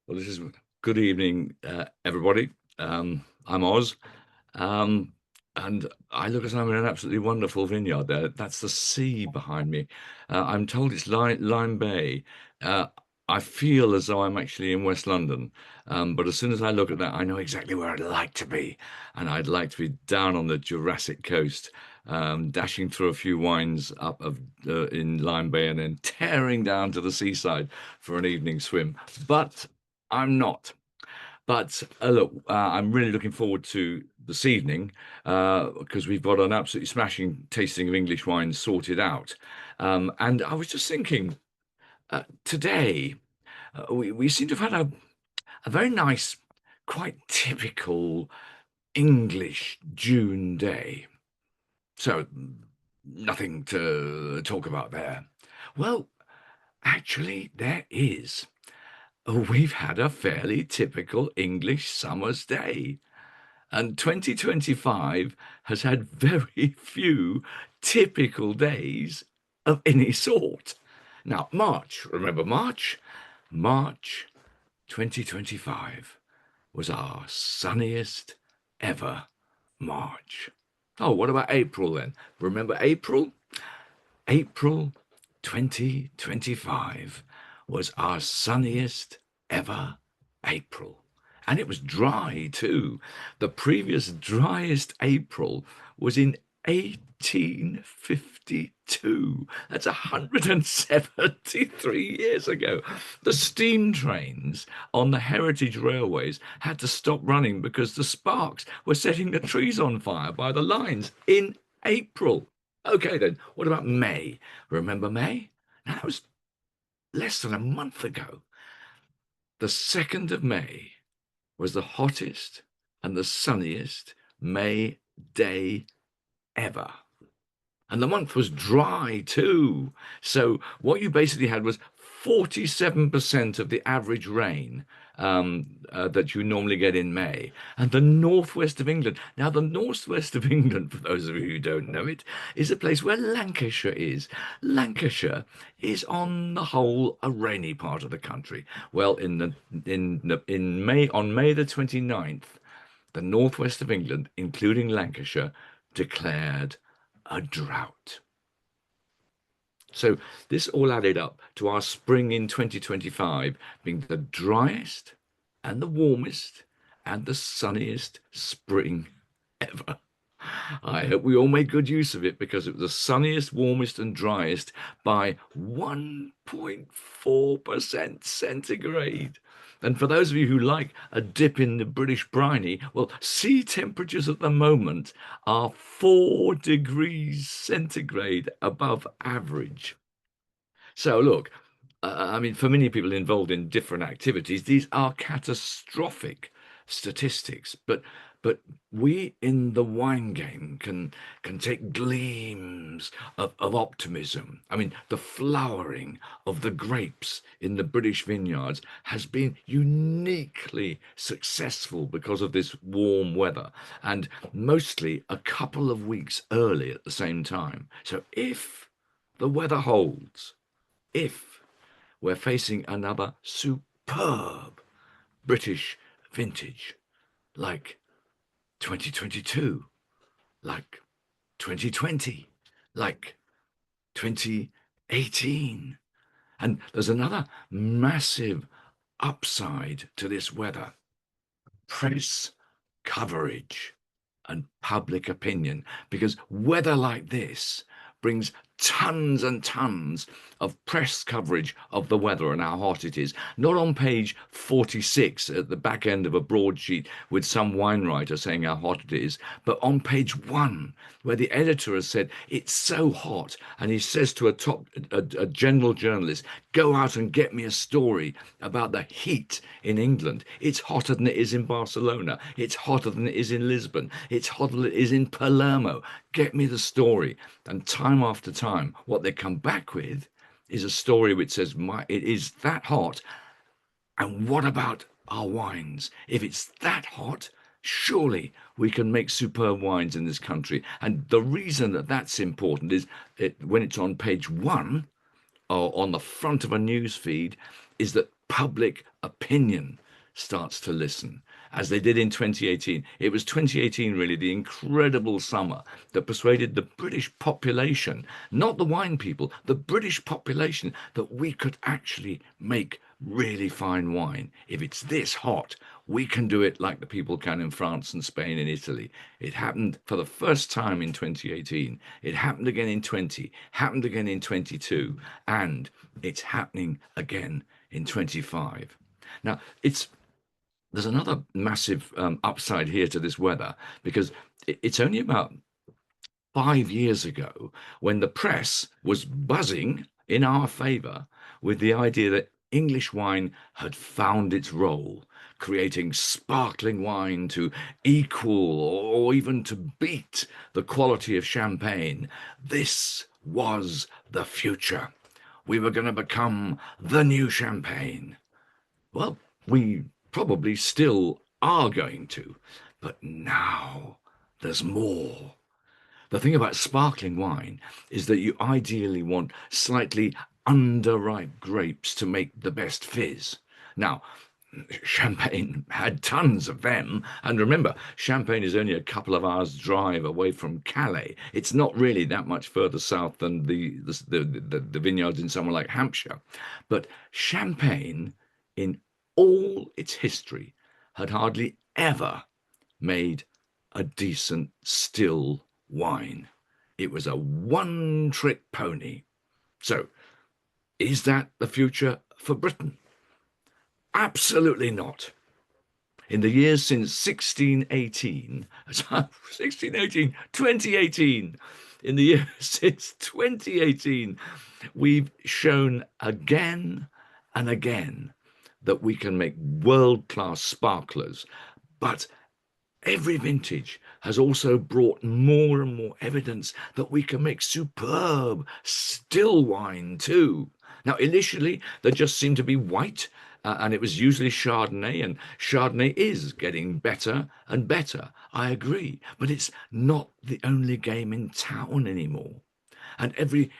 Well, this is good evening, everybody. I'm Oz, um, and I look as I'm in an absolutely wonderful vineyard there. That's the sea behind me. I'm told it's Lyme Bay. Uh, I feel as though I'm actually in West London, but as soon as I look at that, I know exactly where I'd like to be, and I'd like to be down on the Jurassic coast, dashing through a few wines up of in Lyme Bay, and then tearing down to the seaside for an evening swim. But I'm not. But look, I'm really looking forward to this evening because we've got an absolutely smashing tasting of English wine sorted out. And I was just thinking today, we seem to have had a very nice, quite typical English June day. So nothing to talk about there. Well, actually, there is. We've had a fairly typical English summer's day, and 2025 has had very few typical days of any sort. Now, March, remember March? March 2025 was our sunniest ever March. Oh, what about April then? Remember April? April 2025 was our sunniest ever April. And it was dry too. The previous driest April was in 1852. That's 173 years ago. The steam trains on the heritage railways had to stop running because the sparks were setting the trees on fire by the lines in April. Okay, then, what about May? Remember May? Now, that was less than a month ago. The 2nd of May was the hottest and the sunniest May day ever. And the month was dry too. So what you basically had was 47% of the average rain that you normally get in May. And the northwest of England. Now, the northwest of England, for those of you who don't know it, is a place where Lancashire is. Lancashire is, on the whole, a rainy part of the country. Well, in May, on May the 29th, the northwest of England, including Lancashire, declared a drought. So this all added up to our spring in 2025 being the driest and the warmest and the sunniest spring ever. I hope we all made good use of it because it was the sunniest, warmest, and driest by 1.4% centigrade. And for those of you who like a dip in the British briny, well, sea temperatures at the moment are 4 degrees centigrade above average. So, look, I mean, for many people involved in different activities, these are catastrophic statistics. But we in the wine game can take gleams of optimism. I mean, the flowering of the grapes in the British vineyards has been uniquely successful because of this warm weather, and mostly a couple of weeks early at the same time. So if the weather holds, if we're facing another superb British vintage like 2022, like 2020, like 2018. And there's another massive upside to this weather: press coverage and public opinion, because weather like this brings tons and tons of press coverage of the weather and how hot it is. Not on page 46 at the back end of a broadsheet with some wine writer saying how hot it is, but on page 1, where the editor has said it's so hot, and he says to a general journalist, go out and get me a story about the heat in England. It's hotter than it is in Barcelona. It's hotter than it is in Lisbon. It's hotter than it is in Palermo. Get me the story. And time after time, what they come back with is a story which says, it is that hot. And what about our wines? If it's that hot, surely we can make superb wines in this country. And the reason that that's important is when it's on page 1 or on the front of a news feed, is that public opinion starts to listen, as they did in 2018. It was 2018, really, the incredible summer that persuaded the British population, not the wine people, the British population, that we could actually make really fine wine. If it's this hot, we can do it like the people can in France and Spain and Italy. It happened for the first time in 2018. It happened again in 20, happened again in 22, and it's happening again in 25. Now, there's another massive upside here to this weather, because it's only about 5 years ago when the press was buzzing in our favour with the idea that English wine had found its role, creating sparkling wine to equal or even to beat the quality of champagne. This was the future. We were going to become the new champagne. Well, we probably still are going to, but now there's more. The thing about sparkling wine is that you ideally want slightly underripe grapes to make the best fizz. Now, Champagne had tons of them, and remember, Champagne is only a couple of hours' drive away from Calais. It's not really that much further south than the vineyards in somewhere like Hampshire. But Champagne, in all its history, had hardly ever made a decent still wine. It was a one-trick pony. So, is that the future for Britain? Absolutely not. In the years since 1618, 2018, in the years since 2018, we've shown again and again that we can make world-class sparklers, but every vintage has also brought more and more evidence that we can make superb still wine too. Now, initially, there just seemed to be white, and it was usually Chardonnay, and Chardonnay is getting better and better. I agree, but it's not the only game in town anymore. And every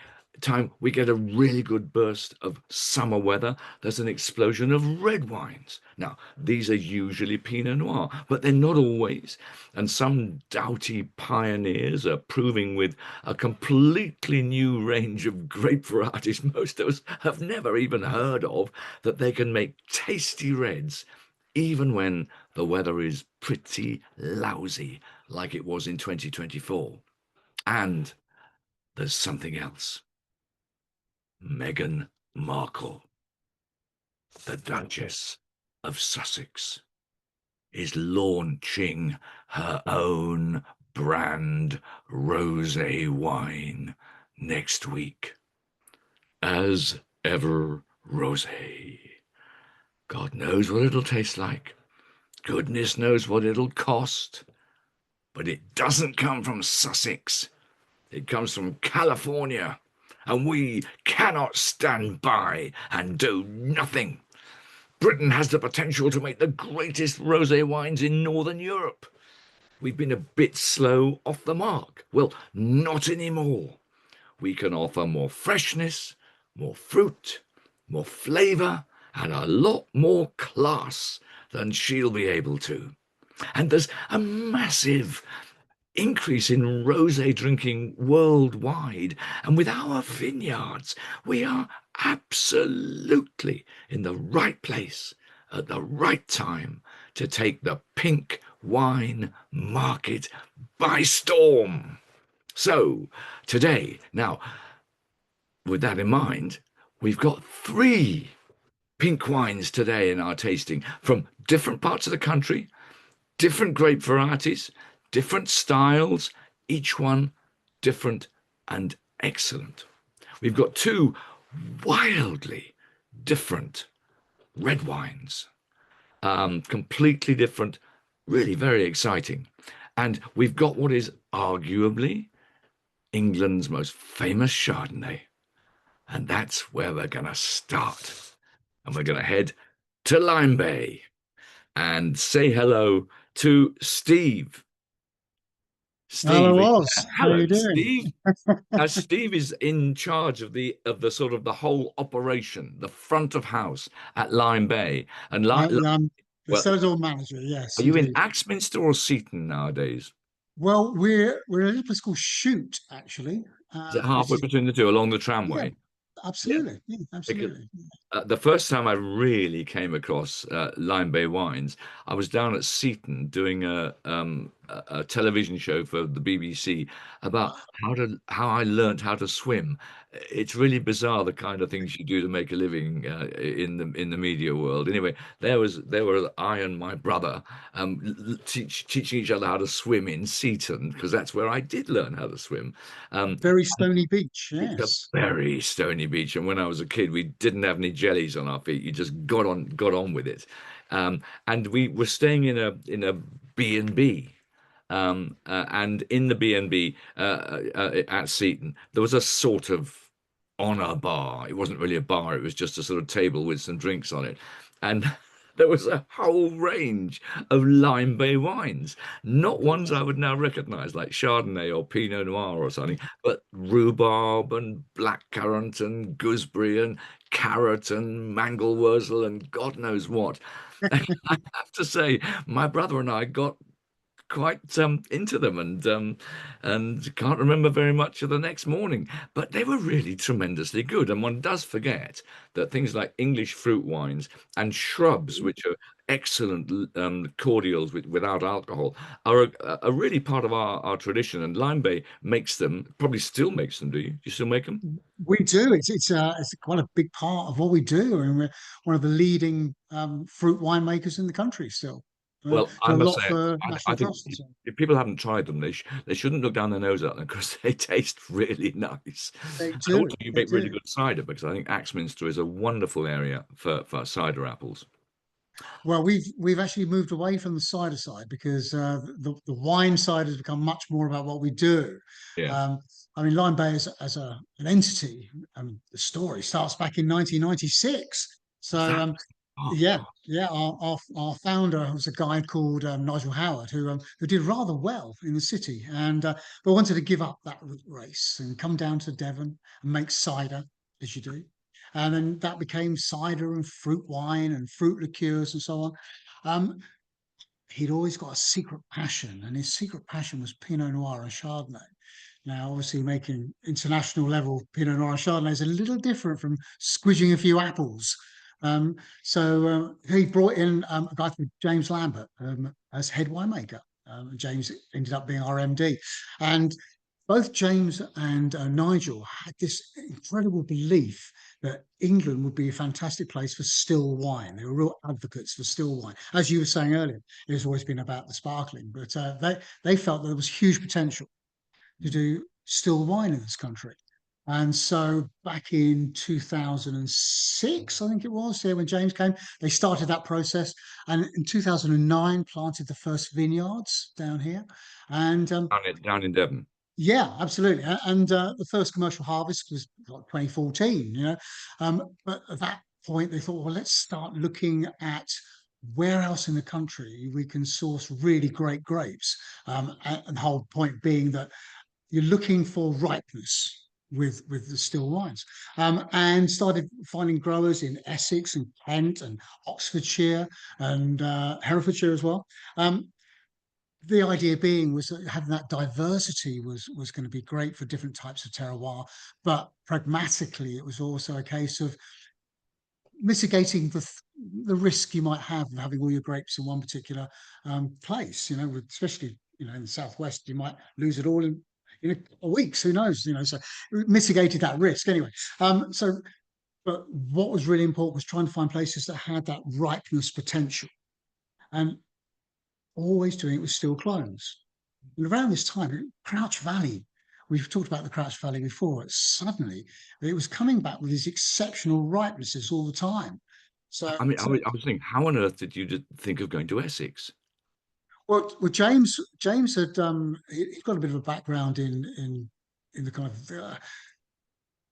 time we get a really good burst of summer weather, there's an explosion of red wines. Now, these are usually Pinot Noir, but they're not always. And some doughty pioneers are proving with a completely new range of grape varieties most of us have never even heard of, that they can make tasty reds even when the weather is pretty lousy, like it was in 2024. And there's something else. Meghan Markle, the Duchess of Sussex, is launching her own brand rosé wine next week. As ever, rosé. God knows what it'll taste like. Goodness knows what it'll cost. But it doesn't come from Sussex. It comes from California. And we cannot stand by and do nothing. Britain has the potential to make the greatest rosé wines in Northern Europe. We've been a bit slow off the mark. Well, not anymore. We can offer more freshness, more fruit, more flavour, and a lot more class than she'll be able to. And there's a massive increase in rosé drinking worldwide, and with our vineyards we are absolutely in the right place at the right time to take the pink wine market by storm. So today, now, with that in mind, we've got 3 pink wines today in our tasting from different parts of the country, different grape varieties, different styles, each one different and excellent. We've got 2 wildly different red wines, completely different, really very exciting. And we've got what is arguably England's most famous Chardonnay. And that's where we're going to start. And we're going to head to Lyme Bay and say hello to Steve. Steve. Hello, Oz. How Hello, you doing? Steve. Now, Steve is in charge of the sort of the whole operation, the front of house at Lyme Bay. And I'm the well, sales hall manager. Yes, are you in indeed. Axminster or Seaton nowadays? Well, we're in a little place called Shoot, actually, Is it which halfway is between the two along the yeah, tramway? Yeah. absolutely, yeah, Because absolutely. the first time I really came across Lyme Bay wines, I was down at Seaton doing a television show for the BBC about how I learnt how to swim. It's really bizarre the kind of things you do to make a living in the media world. Anyway, there were I and my brother teaching each other how to swim in Seaton because that's where I did learn how to swim. Um, Very stony beach. it's a Yes, very stony beach, and when I was a kid, we didn't have any jellies on our feet. You just got on with it. And we were staying in a B&B, and in the B&B at Seaton, there was a sort of honor bar. It wasn't really a bar; it was just a sort of table with some drinks on it, and there was a whole range of Lyme Bay wines, not ones I would now recognise, like Chardonnay or Pinot Noir or something, but rhubarb and blackcurrant and gooseberry and carrot and mangel wurzel and God knows what. I have to say, my brother and I got quite into them and can't remember very much of the next morning, but they were really tremendously good. And one does forget that things like English fruit wines and shrubs, which are excellent cordials without alcohol, are a really part of our tradition. And Lime Bay makes them, probably still makes them. Do you? Do you still make them? we do. It's quite a big part of what we do, and we're one of the leading fruit winemakers in the country still. Well, I Do a must lot say, for I National think Trust and so on. if people haven't tried them, they shouldn't look down their nose at them because they taste really nice. They And also, do. you They make really do. good cider because I think Axminster is a wonderful area for cider apples. Well, we've actually moved away from the cider side because the wine side has become much more about what we do. Yeah, Um, I mean, Lyme Bay as an entity, the story starts back in 1996. So that. Oh, yeah, God. yeah, our founder was a guy called Nigel Howard who did rather well in the city, and but wanted to give up that race and come down to Devon and make cider as you do. And then that became cider and fruit wine and fruit liqueurs and so on. Um, he'd always got a secret passion, and his secret passion was Pinot Noir and Chardonnay. Now, obviously, making international level Pinot Noir and Chardonnay is a little different from squidging a few apples. He brought in a guy called James Lambert as head winemaker. James ended up being our MD. And both James and Nigel had this incredible belief that England would be a fantastic place for still wine. They were real advocates for still wine. As you were saying earlier, it's always been about the sparkling, but they felt there was huge potential to do still wine in this country. And so back in 2006, I think it was, yeah, when James came, they started that process. And in 2009, planted the first vineyards down here. And Down in Devon. yeah, absolutely. And the first commercial harvest was like 2014, But at that point, they thought, well, let's start looking at where else in the country we can source really great grapes. And the whole point being that you're looking for ripeness with the still wines, and started finding growers in Essex and Kent and Oxfordshire and Herefordshire as well. The idea being was that having that diversity was going to be great for different types of terroir, but pragmatically, it was also a case of mitigating the risk you might have of having all your grapes in one particular place. Especially in the southwest, you might lose it all in a week. Who knows? So mitigated that risk anyway. But what was really important was trying to find places that had that ripeness potential, and always doing it with still clones. And around this time, Crouch Valley, we've talked about the Crouch Valley before, suddenly it was coming back with these exceptional ripenesses all the time. So, I mean, so I was thinking, how on earth did you think of going to Essex? well, James had he's got a bit of a background in the kind of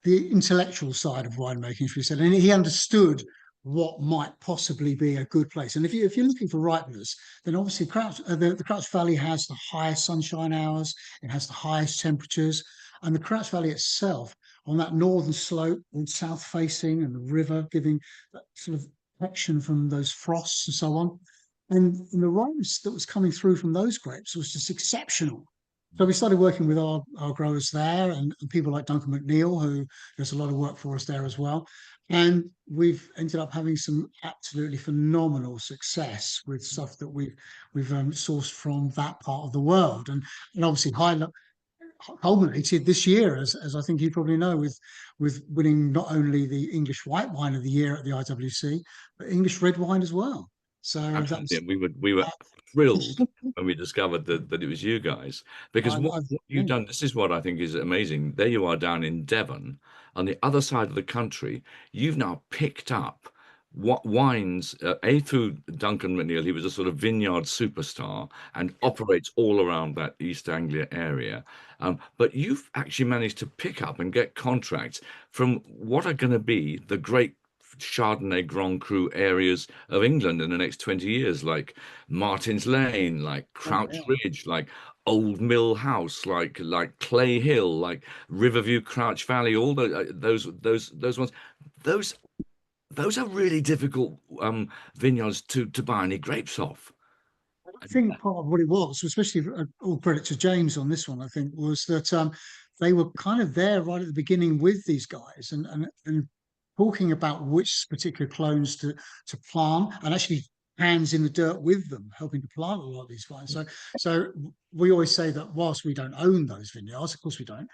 the intellectual side of winemaking, should we say, and he understood what might possibly be a good place. And if you're looking for ripeness, then obviously the Crouch Valley has the highest sunshine hours, it has the highest temperatures, and the Crouch Valley itself on that northern slope and south facing, and the river giving that sort of protection from those frosts and so on. And the ripeness that was coming through from those grapes was just exceptional. So we started working with our growers there, and people like Duncan McNeil, who does a lot of work for us there as well. And we've ended up having some absolutely phenomenal success with stuff that we've sourced from that part of the world, and obviously culminated this year, as I think you probably know, with winning not only the English White Wine of the Year at the IWC, but English Red Wine as well. So that Absolutely. was. And we were Uh, thrilled when we discovered that it was you guys. Because what you've yeah, done, this is what I think is amazing. There you are down in Devon, on the other side of the country. You've now picked up what wines, through Duncan McNeil, he was a sort of vineyard superstar and operates all around that East Anglia area. But you've actually managed to pick up and get contracts from what are going to be the great Chardonnay Grand Cru areas of England in the next 20 years, like Martin's Lane, like Crouch yeah. Ridge, like Old Mill House, like Clay Hill, like Riverview, Crouch Valley, all those ones. Those those are really difficult vineyards to buy any grapes off. I think part of what it was, especially all credit to James on this one, I think, was that they were kind of there right at the beginning with these guys, and talking about which particular clones to plant, and actually hands in the dirt with them, helping to plant a lot of these vines. So we always say that whilst we don't own those vineyards, of course we don't,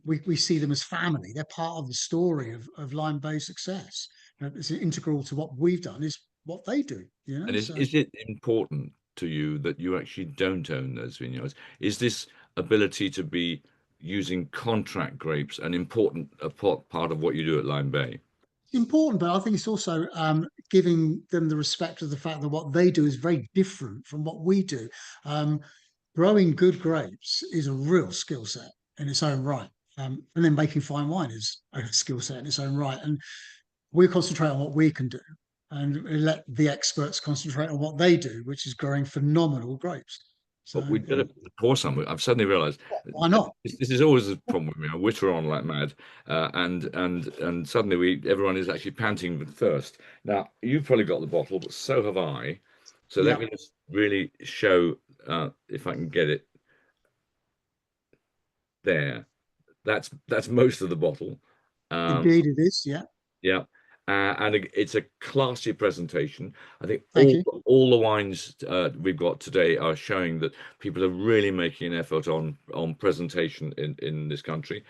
we see them as family. They're part of the story of Lyme Bay success. It's integral to what we've done is what they do, you know. And So is it important to you that you actually don't own those vineyards? Is this ability to be using contract grapes an important part of what you do at Lyme Bay? important, but I think it's also giving them the respect of the fact that what they do is very different from what we do. Um, Growing good grapes is a real skill set in its own right. And then making fine wine is a skill set in its own right. And we concentrate on what we can do and let the experts concentrate on what they do, which is growing phenomenal grapes. So, But we'd yeah, better pour some. I've suddenly realised why not? this is always a problem with me. I witter on like mad, and suddenly everyone is actually panting with thirst. Now you've probably got the bottle, but so have I. So let Yeah, me just really show, if I can get it there. That's most of the bottle. Um, indeed it is. Yeah, Yeah, and it's a classy presentation. I think thank you. all the wines we've got today are showing that people are really making an effort on presentation in this country.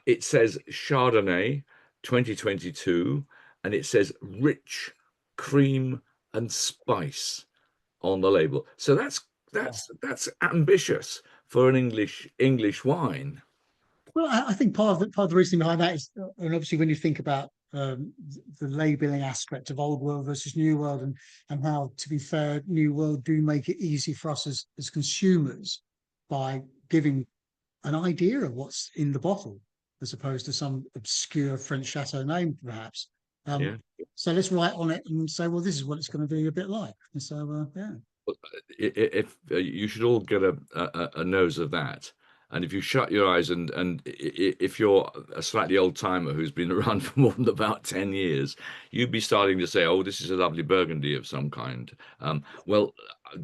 It says Chardonnay 2022, and it says rich cream and spice on the label. So that's ambitious for an English wine. Well, I think part of the reasoning behind that is, and obviously when you think about the labeling aspect of old world versus new world, and how, to be fair, new world do make it easy for us as consumers by giving an idea of what's in the bottle, as opposed to some obscure French chateau name, perhaps. Um, Yeah. so let's write on it and say, well, this is what it's going to be a bit like. And so, yeah, If you should all get a nose of that, and if you shut your eyes and if you're a slightly old timer who's been around for more than about 10 years, you'd be starting to say, oh, this is a lovely Burgundy of some kind. Well,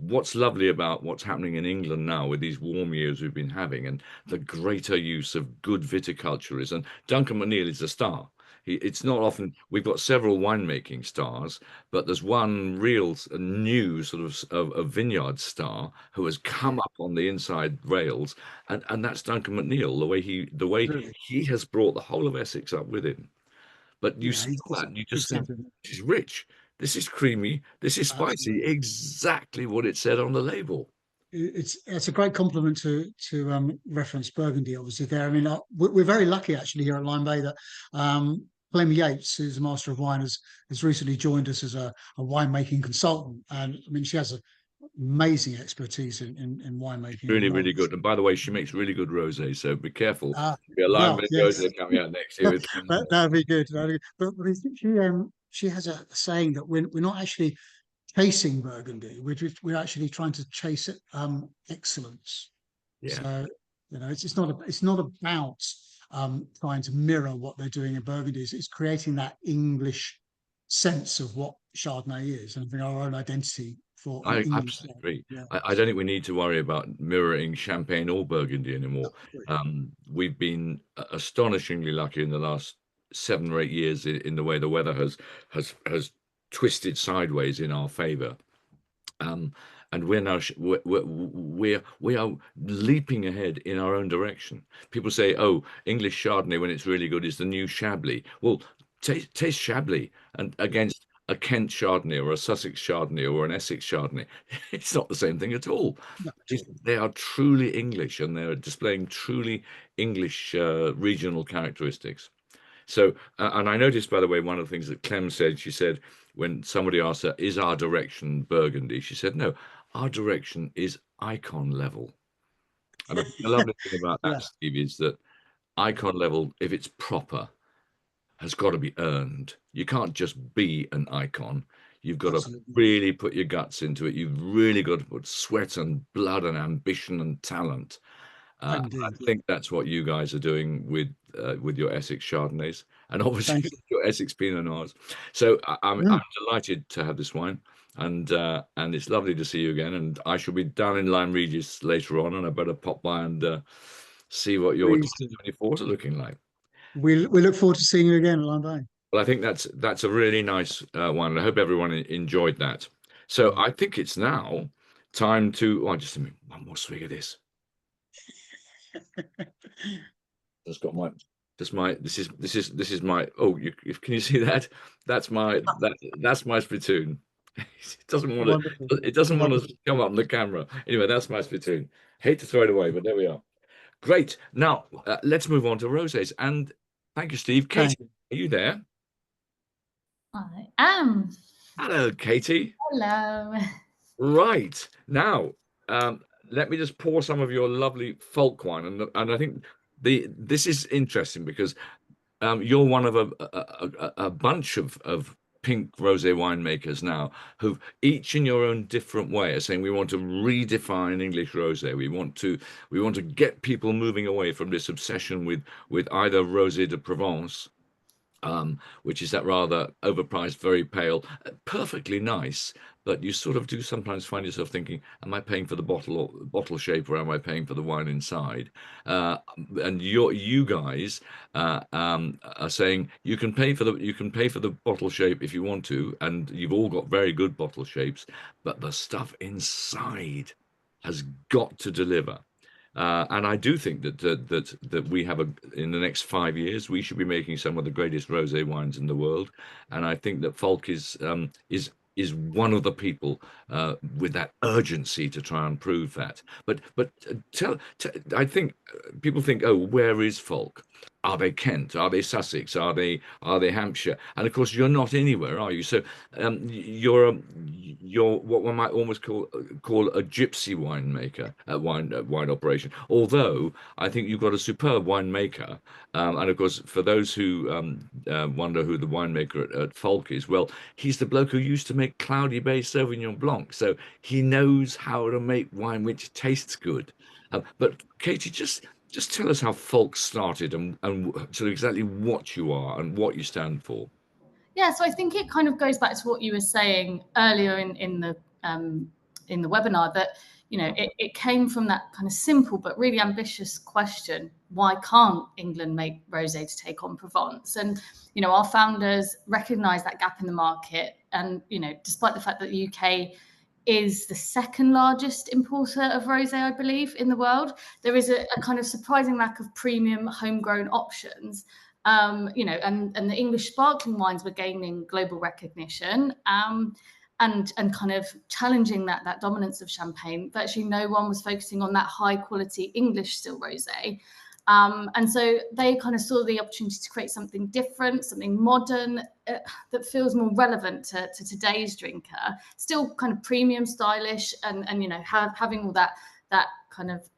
what's lovely about what's happening in England now with these warm years we've been having and the greater use of good viticulture is, and Duncan McNeil is a star. It's not often we've got several winemaking stars, but there's one real new sort of vineyard star who has come up on the inside rails, and that's Duncan McNeil. The way absolutely. he has brought the whole of Essex up with him. But you Yeah, smell that and you just think exactly. this is rich, this is creamy, this is spicy, Absolutely. exactly what it said on the label. It's a great compliment to reference Burgundy, obviously. There, I mean, we're very lucky actually here at Lyme Bay that Clem Yates, who's a master of wine, has recently joined us as a winemaking consultant, and I mean, she has amazing expertise in winemaking and Really, really knowledge. good. And by the way, she makes really good rosé, so be careful. Ah, Be a Lyme well, red yes, rosé coming out next year. It's that'd be good. That'd be good. But she she has a saying that we're not actually chasing Burgundy. We're actually trying to chase it excellence. Yeah. So it's not about trying to mirror what they're doing in Burgundy. It's creating that English sense of what Chardonnay is and having our own identity for an I English. absolutely agree. Yeah, I don't think we need to worry about mirroring Champagne or Burgundy no, anymore. agree. We've been astonishingly lucky in the last 7 or 8 years in the way the weather has twisted sideways in our favour. Um, and we're now we are leaping ahead in our own direction. People say, "Oh, English Chardonnay when it's really good is the new Chablis." Well, taste Chablis and Yeah, against a Kent Chardonnay or a Sussex Chardonnay or an Essex Chardonnay, it's not the same thing at all. not at all. They are truly English and they're displaying truly English regional characteristics. So, and I noticed, by the way, one of the things that Clem said, she said, when somebody asked her, is our direction Burgundy? She said, no, our direction is icon level. And I think the lovely thing about Yeah, that, Steve, is that yeah, icon level, if it's proper, has got to be earned. You can't just be an icon. You've got to absolutely. really put your guts into it. You've really got to put sweat and blood and ambition and talent. I Indeed. think that's what you guys are doing with your Essex Chardonnays and obviously Thank you. your Essex Pinot Noirs. So I'm Mm, delighted to have this wine, and it's lovely to see you again. And I shall be down in Lyme Regis later on, and I better pop by and see what your please do. 2024s are looking like. We look forward to seeing you again at Lyme. Well, I think that's a really nice one, and I hope everyone enjoyed that. So Yeah. I think it's now time to. Oh, just a minute, one more swig of this. Just got my just my this is my can you see that? That's my spittoon. It doesn't want Wonderful. to it doesn't want to Wonderful. come up on the camera. Anyway, that's my spittoon. Hate to throw it away, but there we are. Great. Now let's move on to rosés. And thank you, Steve. Thank Katie, you. are you there? I am. Hello, Katie. Hello. Right. Now, um, let me just pour some of your lovely Folc wine, and I think this is interesting because you're one of a bunch of pink rosé winemakers now who each in your own different way are saying we want to redefine English rosé. We want to get people moving away from this obsession with either rosé de Provence, which is that rather overpriced, very pale, perfectly nice, but you sort of do sometimes find yourself thinking, am I paying for the bottle or bottle shape, or am I paying for the wine inside? And you guys are saying you can pay for the bottle shape if you want to, and you've all got very good bottle shapes, but the stuff inside has got to deliver. And I do think that we have in the next 5 years we should be making some of the greatest rosé wines in the world, and I think that Folc is one of the people with that urgency to try and prove that. But I think people think, oh, where is Folc? Are they Kent? Are they Sussex? Are they Hampshire? And of course, you're not anywhere, are you? So you're what one might almost call a gypsy winemaker, wine operation. Although I think you've got a superb winemaker, and of course, for those who wonder who the winemaker at Folc is, well, he's the bloke who used to make Cloudy Bay Sauvignon Blanc, so he knows how to make wine which tastes good. But Katie, just tell us how Folc started and sort of exactly what you are and what you stand for. Yeah, so I think it kind of goes back to what you were saying earlier in the webinar, that it came from that kind of simple but really ambitious question: why can't England make rosé to take on Provence? And our founders recognised that gap in the market, and despite the fact that the UK is the second largest importer of rosé, I believe, in the world, there is a kind of surprising lack of premium homegrown options. And the English sparkling wines were gaining global recognition, and kind of challenging that dominance of champagne. Virtually no one was focusing on that high quality English still rosé. And so they kind of saw the opportunity to create something different, something modern, that feels more relevant to today's drinker, still kind of premium, stylish, and having all that kind of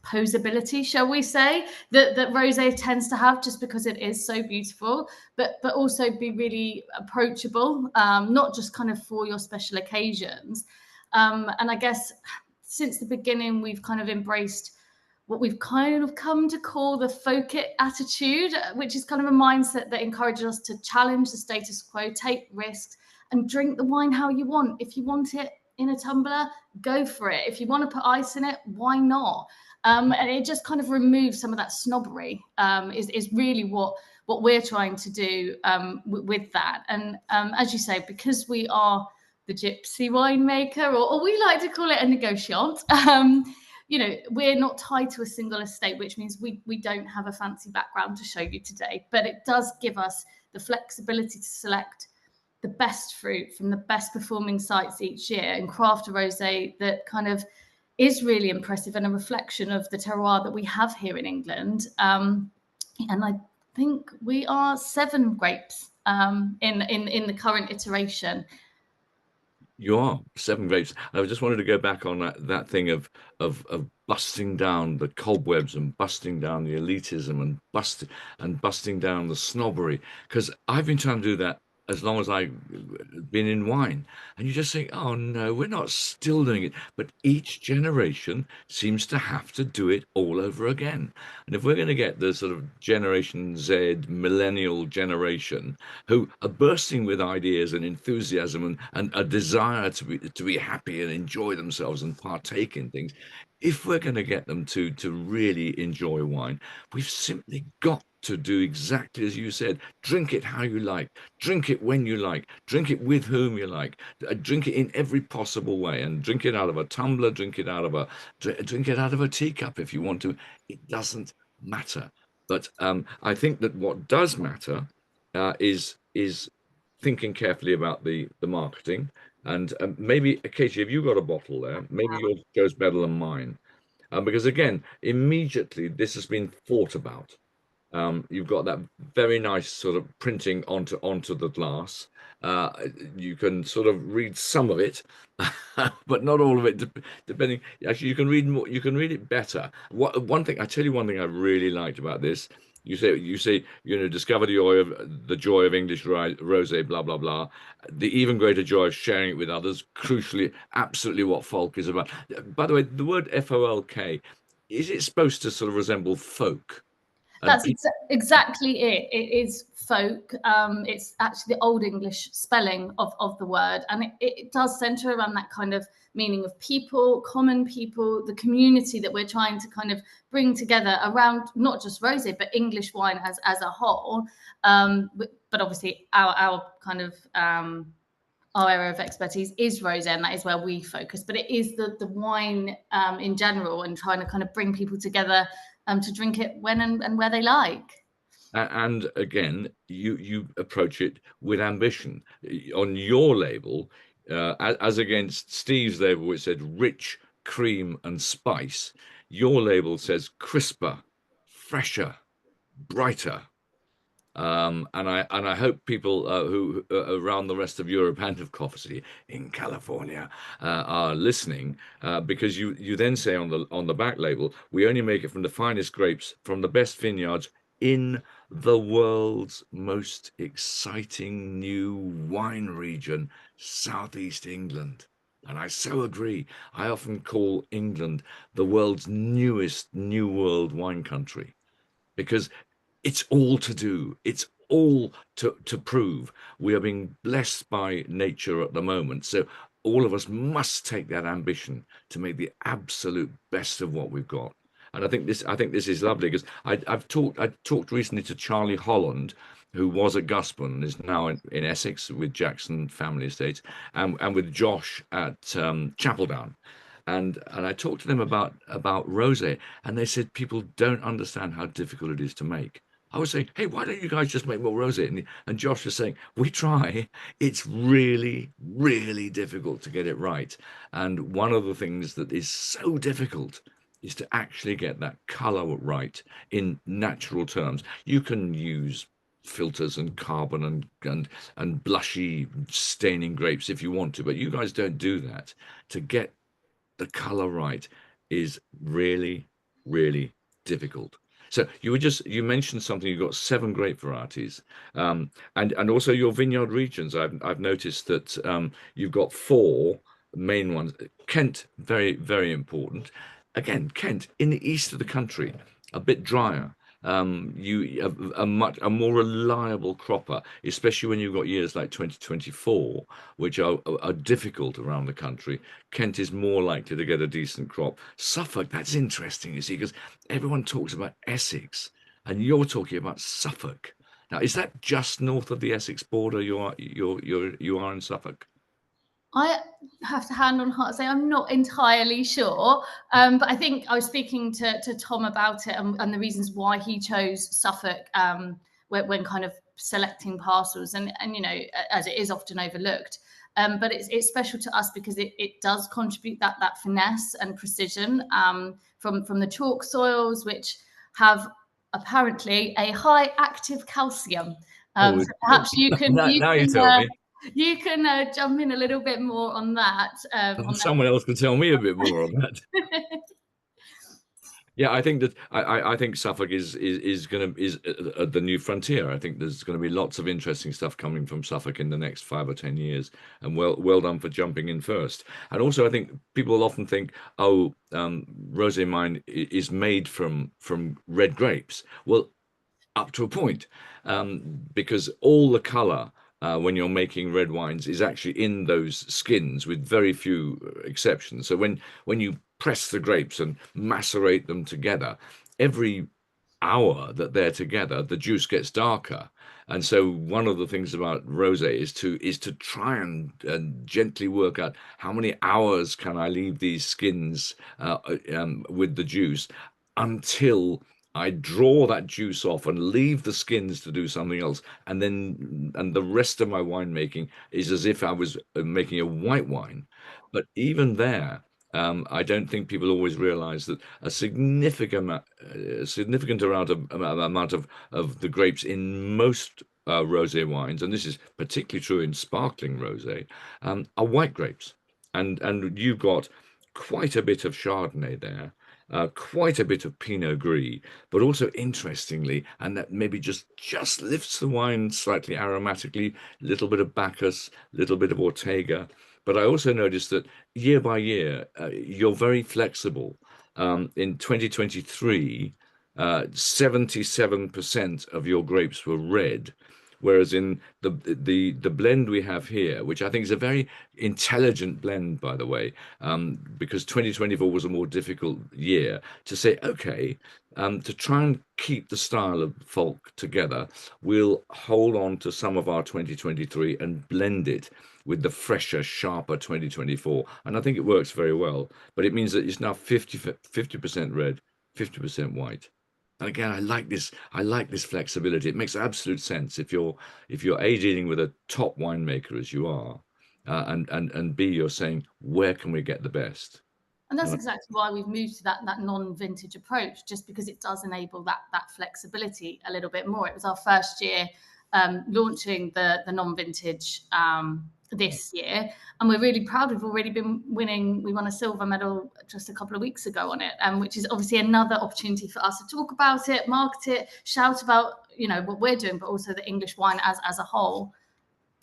posability, shall we say, that rosé tends to have, just because it is so beautiful, but also be really approachable, not just kind of for your special occasions. And I guess since the beginning, we've kind of embraced what we've kind of come to call the Folc attitude, which is kind of a mindset that encourages us to challenge the status quo, take risks, and drink the wine how you want. If you want it in a tumbler, go for it. If you want to put ice in it, why not? And it just kind of removes some of that snobbery, is really what we're trying to do with that. And as you say, because we are the gypsy winemaker, or we like to call it a negociant, you know, we're not tied to a single estate, which means we don't have a fancy background to show you today, but it does give us the flexibility to select the best fruit from the best performing sites each year and craft a rosé that kind of is really impressive and a reflection of the terroir that we have here in England. And I think we are 7 grapes in the current iteration. You are 7 grapes. I just wanted to go back on that thing of busting down the cobwebs and busting down the elitism and busting down the snobbery, because I've been trying to do that as long as I've been in wine. And you just think, oh no, we're not still doing it. But each generation seems to have to do it all over again. And if we're going to get the sort of Generation Z, millennial generation, who are bursting with ideas and enthusiasm and a desire to be happy and enjoy themselves and partake in things, if we're going to get them to really enjoy wine, we've simply got to do exactly as you said. Drink it how you like, drink it when you like, drink it with whom you like, drink it in every possible way, and drink it out of a tumbler, drink it out of a teacup if you want to. It doesn't matter. But I think that what does matter is thinking carefully about the marketing. And maybe, Katie, have you got a bottle there? Maybe yours goes better than mine. Because again, immediately this has been thought about. You've got that very nice sort of printing onto the glass. You can sort of read some of it, but not all of it. Depending, actually, you can read more. You can read it better. One thing I really liked about this. You say, discover the joy of English rosé, blah blah blah. The even greater joy of sharing it with others. Crucially, absolutely what Folc is about. By the way, the word FOLK, is it supposed to sort of resemble folk? That's exactly it. It is folk. It's actually the Old English spelling of the word, and it does centre around that kind of meaning of people, common people, the community that we're trying to kind of bring together around not just rosé, but English wine as a whole. But obviously, our kind of our area of expertise is rosé, and that is where we focus. But it is the wine in general, and trying to kind of bring people together to drink it when and where they like. And again, you approach it with ambition. On your label, as against Steve's label, which said rich, cream, and spice, your label says crisper, fresher, brighter. And I hope people who around the rest of Europe and of course in California are listening, because you then say on the back label, we only make it from the finest grapes from the best vineyards in the world's most exciting new wine region, Southeast England. And I so agree. I often call England the world's newest New World wine country, because it's all to do. It's all to prove. We are being blessed by nature at the moment. So all of us must take that ambition to make the absolute best of what we've got. And I think this is lovely, because I talked recently to Charlie Holland, who was at Gusman and is now in Essex with Jackson Family Estates, and with Josh at Chapeldown. And I talked to them about rosé, and they said people don't understand how difficult it is to make. I was saying, hey, why don't you guys just make more rosé? And Josh was saying, we try. It's really, really difficult to get it right. And one of the things that is so difficult is to actually get that color right in natural terms. You can use filters and carbon and blushy staining grapes if you want to, but you guys don't do that. To get the color right is really, really difficult. So you mentioned something. You've got 7 grape varieties, and also your vineyard regions. I've noticed that you've got 4 main ones. Kent, very very important. Again, Kent in the east of the country, a bit drier. A more reliable cropper, especially when you've got years like 2024, which are difficult around the country. Kent is more likely to get a decent crop. Suffolk, that's interesting, you see, because everyone talks about Essex, and you're talking about Suffolk. Now, is that just north of the Essex border? You are in Suffolk? I have to hand on heart say I'm not entirely sure, but I think I was speaking to Tom about it and the reasons why he chose Suffolk when kind of selecting parcels, and you know, as it is often overlooked. But it's special to us because it does contribute that finesse and precision from the chalk soils, which have apparently a high active calcium. So perhaps you can now you tell me. You can jump in a little bit more on that. Someone else can tell me a bit more on that. Yeah, I think that I think Suffolk is the new frontier. I think there's going to be lots of interesting stuff coming from Suffolk in the next 5 or 10 years, and well done for jumping in first. And also, I think people will often think, oh, rosé wine is made from red grapes. Well, up to a point, because all the color when you're making red wines is actually in those skins, with very few exceptions. So when you press the grapes and macerate them together, every hour that they're together, the juice gets darker. And so one of the things about rosé is to try and gently work out how many hours can I leave these skins with the juice until I draw that juice off and leave the skins to do something else, and the rest of my winemaking is as if I was making a white wine. But even there, I don't think people always realize that a significant amount of the grapes in most rosé wines, and this is particularly true in sparkling rosé, are white grapes, and you've got quite a bit of Chardonnay there. Quite a bit of Pinot Gris, but also interestingly, and that maybe just lifts the wine slightly aromatically, a little bit of Bacchus, a little bit of Ortega. But I also noticed that year by year, you're very flexible. In 2023, 77% of your grapes were red, whereas in the blend we have here, which I think is a very intelligent blend, by the way, because 2024 was a more difficult year to say, okay, to try and keep the style of Folc together, we'll hold on to some of our 2023 and blend it with the fresher, sharper 2024. And I think it works very well, but it means that it's now 50% red, 50% white. And again, I like this flexibility. It makes absolute sense if you're A, dealing with a top winemaker as you are, and B, you're saying, where can we get the best? And that's exactly why we've moved to that non-vintage approach, just because it does enable that flexibility a little bit more. It was our first year launching the non-vintage this year, and we're really proud. We've already been winning. We won a silver medal just a couple of weeks ago on it, which is obviously another opportunity for us to talk about it, market it, shout about what we're doing, but also the English wine as a whole.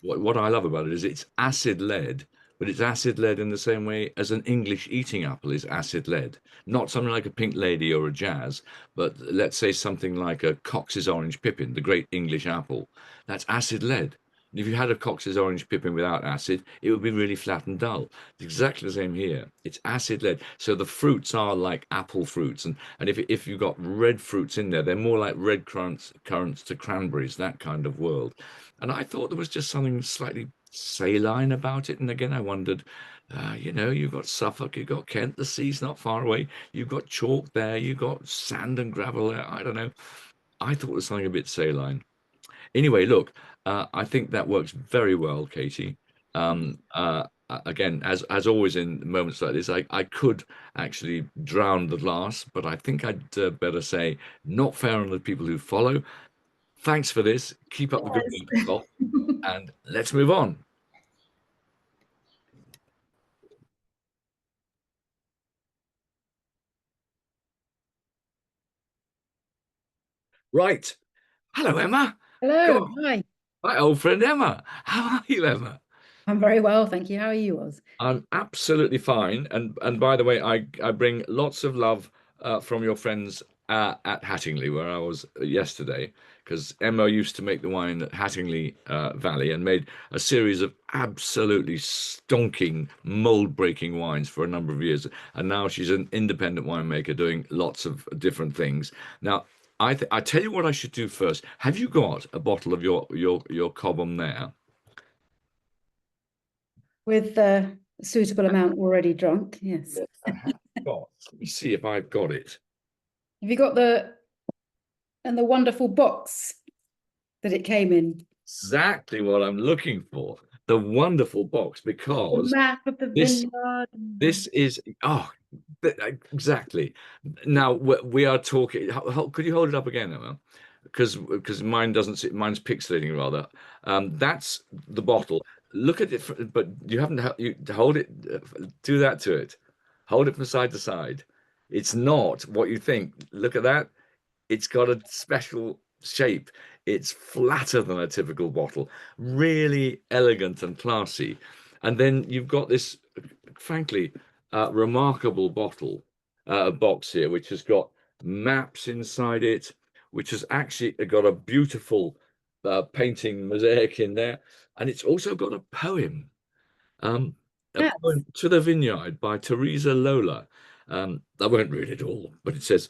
What I love about it is it's acid led, but it's acid led in the same way as an English eating apple is acid led. Not something like a Pink Lady or a Jazz, but let's say something like a Cox's Orange Pippin, the great English apple. That's acid led. If you had a Cox's Orange Pippin without acid, it would be really flat and dull. It's exactly the same here. It's acid led. So the fruits are like apple fruits. And if you've got red fruits in there, they're more like red currants to cranberries, that kind of world. And I thought there was just something slightly saline about it. And again, I wondered, you've got Suffolk, you've got Kent, the sea's not far away. You've got chalk there, you've got sand and gravel there. I don't know. I thought it was something a bit saline. Anyway, look, I think that works very well, Katie. Again, as always in moments like this, I could actually drown the glass, but I think I'd better say not fair on the people who follow. Thanks for this. Keep up the good work, and let's move on. Right. Hello, Emma. Hello, God, hi. my old friend Emma. How are you, Emma? I'm very well, thank you. How are you, Oz? I'm absolutely fine. And by the way, I bring lots of love from your friends at Hattingley, where I was yesterday, because Emma used to make the wine at Hattingley Valley and made a series of absolutely stonking, mold-breaking wines for a number of years. And now she's an independent winemaker doing lots of different things. Now, I tell you what I should do first. Have you got a bottle of your Cobham there? With a suitable amount already drunk, yes. Yes, I have got. Let me see if I've got it. Have you got the wonderful box that it came in? Exactly what I'm looking for. The wonderful box, The because map of the this vineyard. this is exactly. Now we are talking. Could you hold it up again, Emma? Because mine doesn't see, mine's pixelating rather. That's the bottle. Look at it, but you haven't you hold it. Do that to it. Hold it from side to side. It's not what you think. Look at that. It's got a special shape. It's flatter than a typical bottle, really elegant and classy. And then you've got this, frankly, remarkable box here, which has got maps inside it, which has actually got a beautiful painting mosaic in there. And it's also got a poem. A Yes. poem, To the Vineyard by Teresa Lola. I won't read it all, but it says,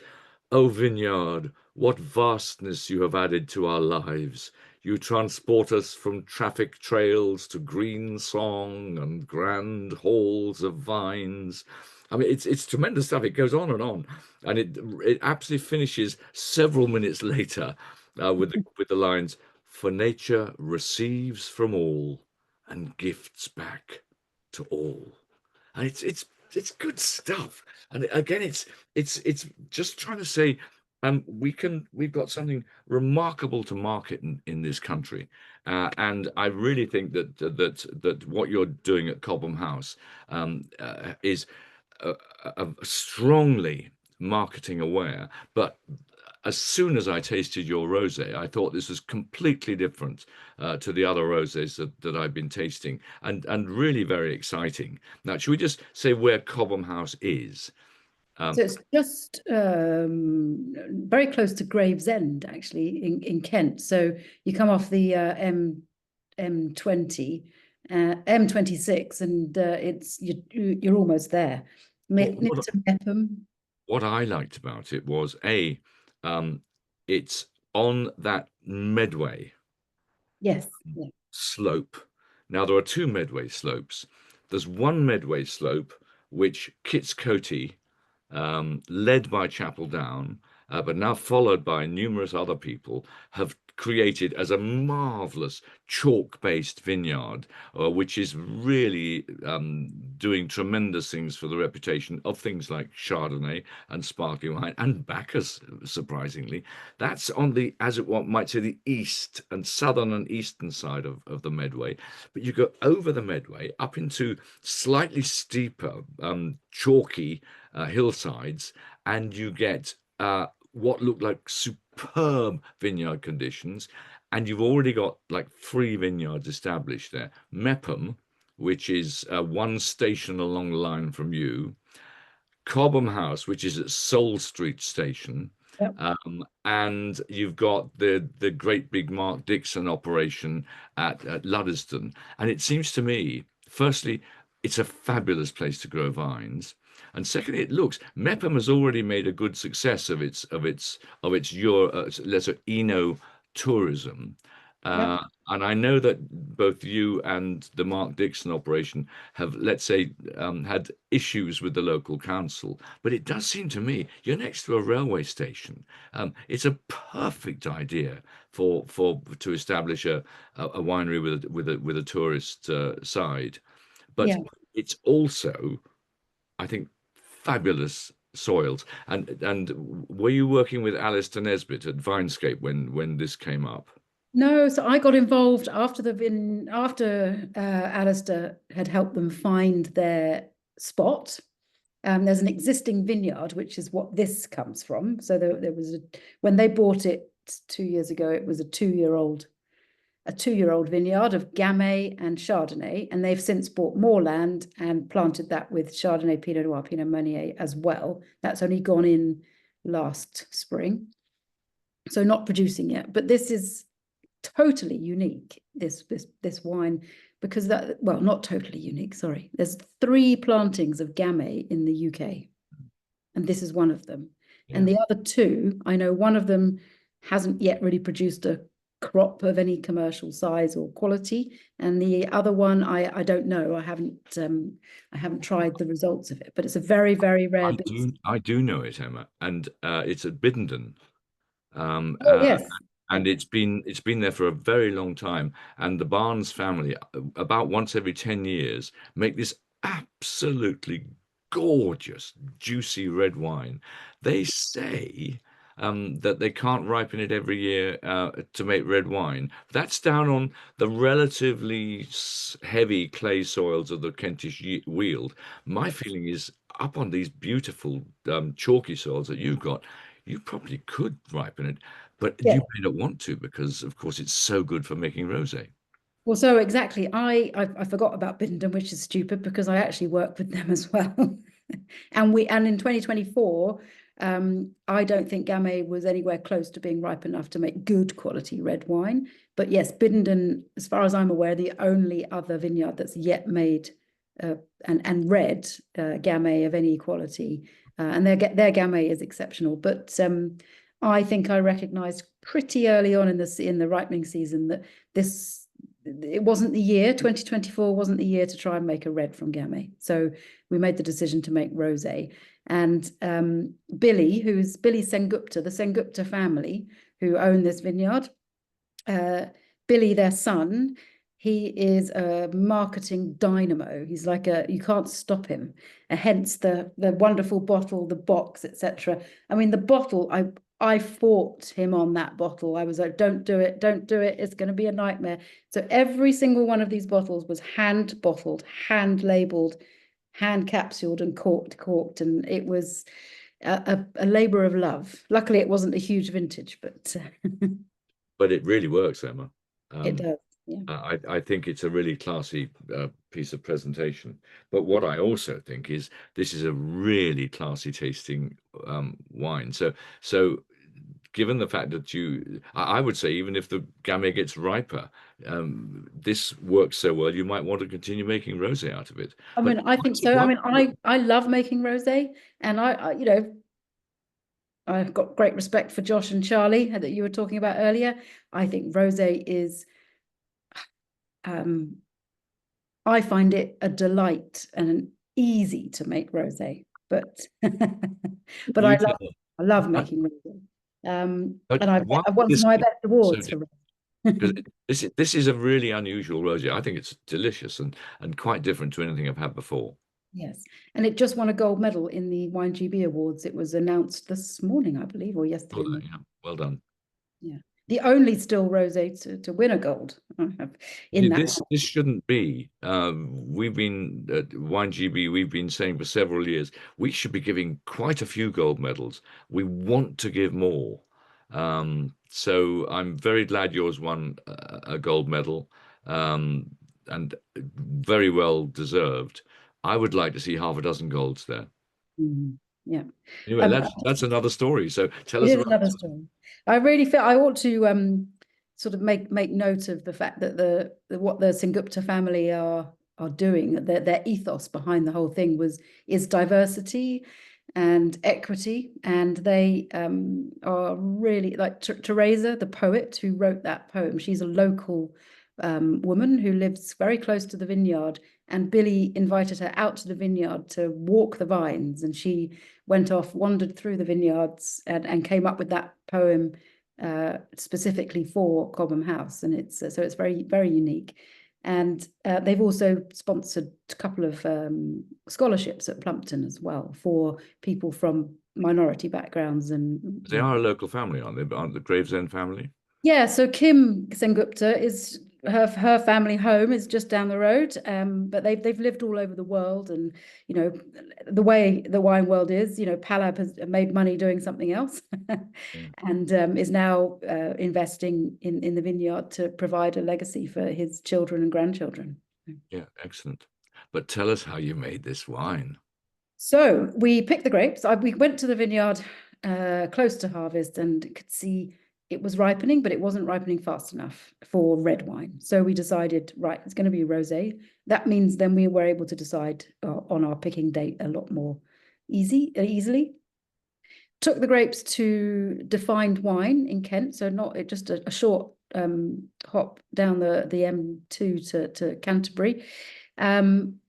"O vineyard, what vastness you have added to our lives. You transport us from traffic trails to green song and grand halls of vines." I mean, it's tremendous stuff. It goes on, and it absolutely finishes several minutes later with the lines, "For nature receives from all and gifts back to all." And it's good stuff. And again, it's just trying to say, we've got something remarkable to market in this country, and I really think that what you're doing at Cobham House is strongly marketing aware. But as soon as I tasted your rosé, I thought this was completely different to the other rosés that I've been tasting, and really very exciting. Now, should we just say where Cobham House is? So it's just very close to Gravesend, actually, in Kent. So you come off the M20, M26, and you're almost there. Next to Mepham. What I liked about it was it's on that Medway Yes. Yeah. slope. Now there are two Medway slopes. There's one Medway slope which Kitts Coty, led by Chapel Down, but now followed by numerous other people, have created as a marvelous chalk-based vineyard, which is really doing tremendous things for the reputation of things like Chardonnay and sparkling wine and Bacchus, surprisingly. That's on the, as it might say, the east and southern and eastern side of the Medway. But you go over the Medway up into slightly steeper, chalky hillsides, and you get what look like superb vineyard conditions, and you've already got like 3 vineyards established there. Mepham, which is one station along the line from you, Cobham House, which is at Soul Street Station, Yep. and you've got the great big Mark Dixon operation at Luddiston. And it seems to me, firstly, it's a fabulous place to grow vines. And secondly, it looks, Mepham has already made a good success of its let's say Eno tourism. Yep. And I know that both you and the Mark Dixon operation have, let's say, had issues with the local council. But it does seem to me you're next to a railway station. It's a perfect idea to establish a winery with a tourist side. But Yeah. it's also, I think, fabulous soils. And were you working with Alistair Nesbitt at Vinescape when this came up? No, so I got involved after Alistair had helped them find their spot. There's an existing vineyard, which is what this comes from. So there was when they bought it 2 years ago. It was a two-year-old vineyard of Gamay and Chardonnay, and they've since bought more land and planted that with Chardonnay, Pinot Noir, Pinot Meunier as well. That's only gone in last spring, so not producing yet. But this is totally unique, this wine, because not totally unique, sorry. There's 3 plantings of Gamay in the UK, and this is one of them. Yeah. And the other 2, I know one of them hasn't yet really produced a crop of any commercial size or quality, and the other one I don't know. I haven't tried the results of it, but it's a very, very rare. I do know it, Emma, and it's at Biddenden. Yes. And it's been there for a very long time. And the Barnes family, about once every 10 years, make this absolutely gorgeous, juicy red wine. They say that they can't ripen it every year to make red wine. That's down on the relatively heavy clay soils of the Kentish Weald. My feeling is up on these beautiful chalky soils that you've got, you probably could ripen it, but you may not want to, because of course it's so good for making rosé. Well, so exactly. I forgot about Biddenden, which is stupid because I actually work with them as well. and in 2024, I don't think Gamay was anywhere close to being ripe enough to make good quality red wine. But yes, Biddenden, as far as I'm aware, the only other vineyard that's yet made and red Gamay of any quality. And their Gamay is exceptional. But I think I recognised pretty early on in the ripening season that it wasn't the year. 2024 wasn't the year to try and make a red from Gamay. So we made the decision to make rosé. And Billy Sengupta, the Sengupta family who own this vineyard, Billy, their son, he is a marketing dynamo. He's like you can't stop him. Hence the wonderful bottle, the box, etc. I mean, the bottle, I fought him on that bottle. I was like, don't do it. It's going to be a nightmare. So every single one of these bottles was hand bottled, hand labeled, hand capsuled and corked. And it was a labor of love. Luckily, it wasn't a huge vintage, but... But it really works, Emma. It does. Yeah. I think it's a really classy piece of presentation. But what I also think is this is a really classy tasting wine. So given the fact that I would say, even if the Gamay gets riper, this works so well, you might want to continue making rosé out of it. I mean, I think so. I mean, I love making rosé, and I've got great respect for Josh and Charlie that you were talking about earlier. I think rosé is, I find it a delight and easy to make rosé, but I love making rosé. And I won my best awards for because this is a really unusual rosé. I think it's delicious and quite different to anything I've had before. Yes, and it just won a gold medal in the WineGB Awards. It was announced this morning, I believe, or yesterday. Oh, yeah. Well done. Yeah, the only still rosé to win a gold. This shouldn't be. We've been at WineGB. We've been saying for several years we should be giving quite a few gold medals. We want to give more. So I'm very glad yours won a gold medal, and very well deserved. I would like to see half a dozen golds there. Mm-hmm. Yeah. Anyway, that's another story. So tell us about another story. I really feel I ought to sort of make note of the fact that what the Sengupta family are doing. Their ethos behind the whole thing is diversity and equity, and they are really like Teresa, the poet who wrote that poem. She's a local woman who lives very close to the vineyard, and Billy invited her out to the vineyard to walk the vines, and she went off, wandered through the vineyards, and came up with that poem specifically for Cobham House. And it's very, very unique. And they've also sponsored a couple of scholarships at Plumpton as well for people from minority backgrounds. And they are a local family, aren't they? Aren't the Gravesend family? Yeah, so Kim Sengupta her family home is just down the road, but they've lived all over the world, and you know the way the wine world is, you know, Palab has made money doing something else, and is now investing in the vineyard to provide a legacy for his children and grandchildren. Yeah, excellent. But tell us how you made this wine. So we picked the grapes. We went to the vineyard close to harvest and could see it was ripening, but it wasn't ripening fast enough for red wine. So we decided, right, it's going to be rosé. That means then we were able to decide on our picking date a lot more easily. Took the grapes to Defined Wine in Kent, so not just a short hop down the M2 to Canterbury,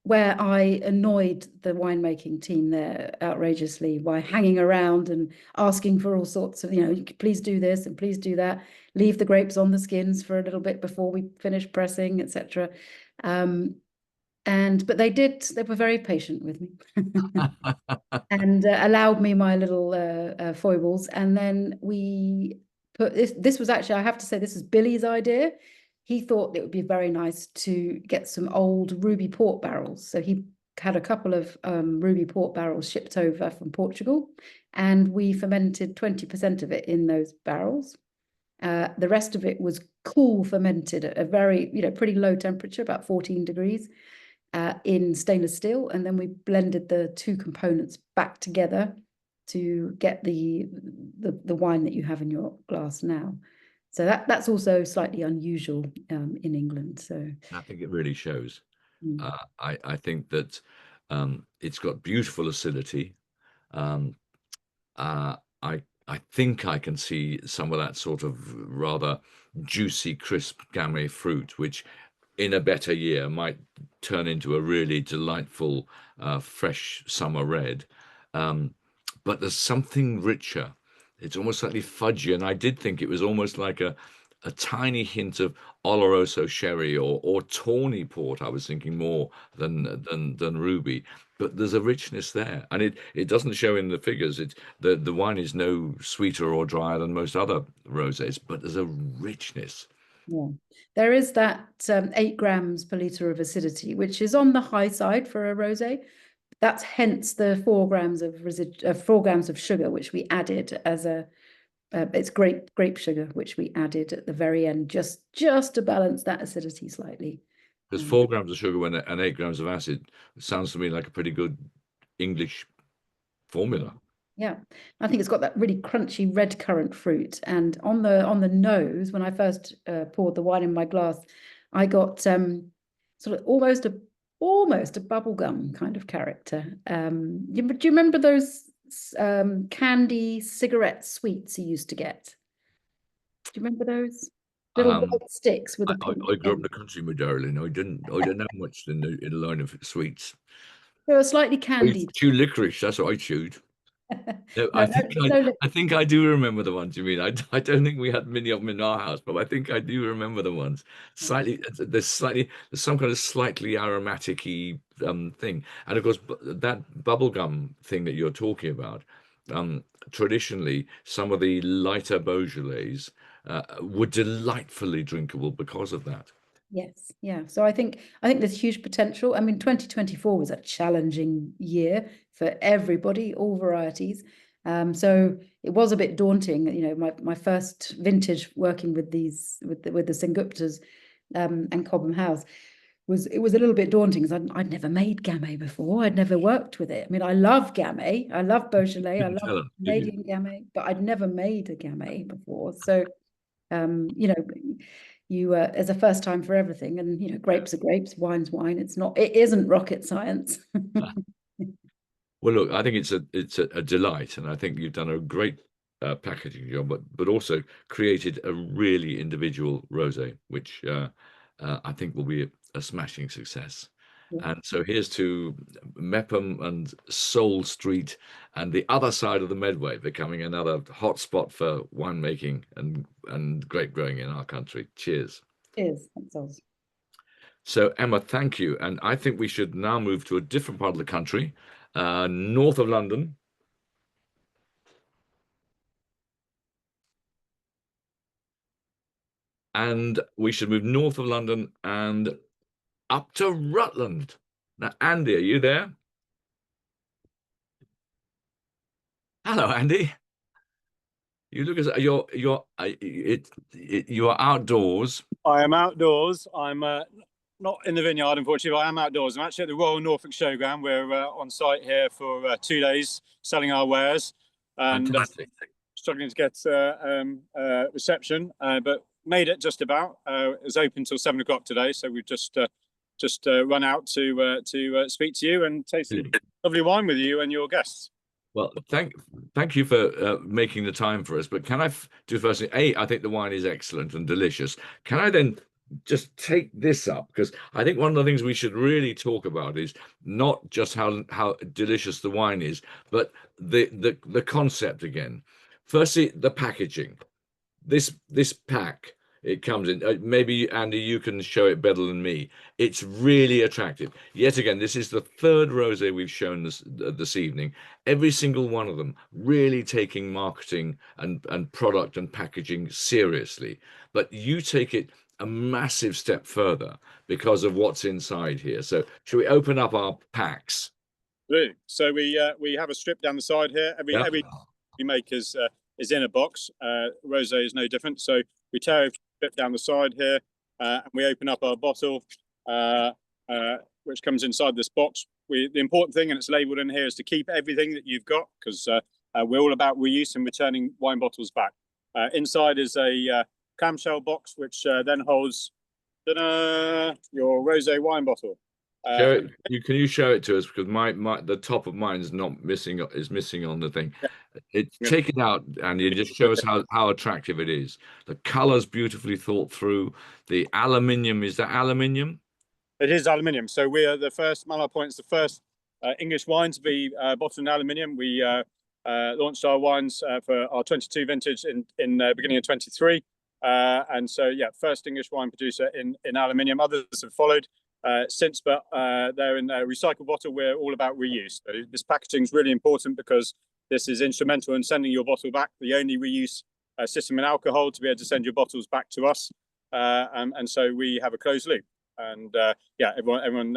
where I annoyed the winemaking team there outrageously by hanging around and asking for all sorts of, you know, please do this and please do that, leave the grapes on the skins for a little bit before we finish pressing, etc. But they were very patient with me and allowed me my little foibles. And then we put this was actually, I have to say, this is Billy's idea. He thought it would be very nice to get some old ruby port barrels. So he had a couple of ruby port barrels shipped over from Portugal, and we fermented 20% of it in those barrels. The rest of it was cool fermented at a very, you know, pretty low temperature, about 14 degrees, in stainless steel. And then we blended the two components back together to get the wine that you have in your glass now. So that's also slightly unusual in England. So I think it really shows. I think that it's got beautiful acidity. I think I can see some of that sort of rather juicy, crisp Gamay fruit, which in a better year might turn into a really delightful, fresh summer red. But there's something richer. It's almost slightly fudgy, and I did think it was almost like a tiny hint of Oloroso sherry or tawny port. I was thinking more than ruby, but there's a richness there, and it doesn't show in the figures. The wine is no sweeter or drier than most other rosés, but there's a richness. Yeah, there is that 8 grams per litre of acidity, which is on the high side for a rosé. That's hence the 4 grams of sugar, which we added as it's grape sugar, which we added at the very end, just to balance that acidity slightly. Because 4 grams of sugar and 8 grams of acid sounds to me like a pretty good English formula. Yeah, I think it's got that really crunchy red currant fruit, and on the nose, when I first poured the wine in my glass, I got sort of almost a bubblegum kind of character. Do you remember those candy cigarette sweets you used to get? Do you remember those little white sticks with a I grew up in the country, my darling. I didn't know much in the line of sweets. They were slightly I candied. chewed licorice. That's what I chewed. No, I think I do remember the ones you mean. I don't think we had many of them in our house, but I think I do remember the ones. There's some kind of slightly aromatic-y thing, and of course that bubblegum thing that you're talking about. Traditionally, some of the lighter Beaujolais were delightfully drinkable because of that. Yes, yeah. So I think there's huge potential. I mean, 2024 was a challenging year for everybody, all varieties. So it was a bit daunting. You know, my first vintage working with the Senguptas and Cobham House was a little bit daunting because I'd never made Gamay before. I'd never worked with it. I mean, I love Gamay, I love Beaujolais, I love Canadian Gamay, but I'd never made a Gamay before. So you know, you as a first time for everything, and you know, grapes are grapes, wine's wine. It isn't rocket science. Well, look, I think it's a delight, and I think you've done a great packaging job, but also created a really individual rosé, which I think will be a smashing success. Yeah. And so here's to Mepham and Soul Street and the other side of the Medway becoming another hot spot for winemaking and grape growing in our country. Cheers. Cheers. Thanks, Oz. So Emma, thank you. And I think we should now move to a different part of the country, north of London. and we should move north of London and up to Rutland. Now, Andy, are you there? Hello, Andy. You look as you are outdoors. I am outdoors. I'm not in the vineyard, unfortunately, but I am outdoors. I'm actually at the Royal Norfolk Showground. We're on site here for 2 days selling our wares and struggling to get reception, but made it just about. It was open till 7 o'clock today, so we've just run out to speak to you and taste lovely wine with you and your guests. Well, thank you for making the time for us. But can I do firstly? I think the wine is excellent and delicious. Can I then just take this up? Because I think one of the things we should really talk about is not just how delicious the wine is, but the concept again. Firstly, the packaging. This pack it comes in. Maybe Andy, you can show it better than me. It's really attractive. Yet again, this is the third rosé we've shown this evening. Every single one of them really taking marketing and product and packaging seriously. But you take it a massive step further because of what's inside here. So shall we open up our packs? Really? So we have a strip down the side here. Every we make is in a box. Rosé is no different. So we tear a strip down the side here, and we open up our bottle, which comes inside this box. The important thing, and it's labelled in here, is to keep everything that you've got, because we're all about reuse and returning wine bottles back. Inside is a clamshell box, which then holds your rosé wine bottle. Can you show it to us, because the top of mine is missing on the thing. Take it out, Andy, and just show us how attractive it is. The color's beautifully thought through. The aluminium, is that aluminium? It is aluminium. So we are the first, Mallard Point's the first English wine to be bottled in aluminium. We launched our wines for our 22 vintage in the beginning of 23. And so, yeah, first English wine producer in aluminium. Others have followed since, but they're in a recycled bottle. We're all about reuse. So this packaging is really important because this is instrumental in sending your bottle back. The only reuse system in alcohol to be able to send your bottles back to us. And so we have a closed loop. And yeah, everyone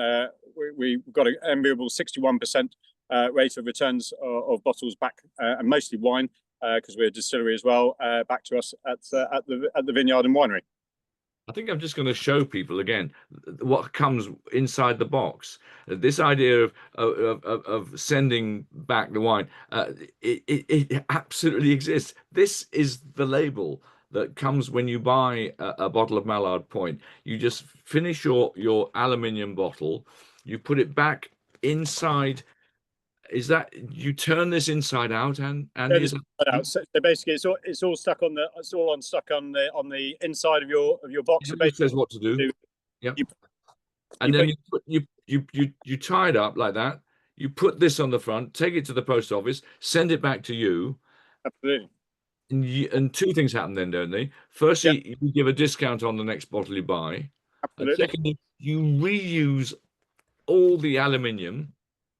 we've got an enviable 61% rate of returns of bottles back, and mostly wine, because we're a distillery as well, back to us at the Vineyard and Winery. I think I'm just going to show people again what comes inside the box. This idea of sending back the wine, it absolutely exists. This is the label that comes when you buy a bottle of Mallard Point. You just finish your aluminium bottle, you put it back inside. Is that you turn this inside out, and so basically it's all stuck on the inside of your box. It says what to do. Yeah. And then you tie it up like that. You put this on the front, take it to the post office, send it back to you. Absolutely. And two things happen then, don't they? Firstly, you give a discount on the next bottle you buy. Absolutely. And secondly, you reuse all the aluminium.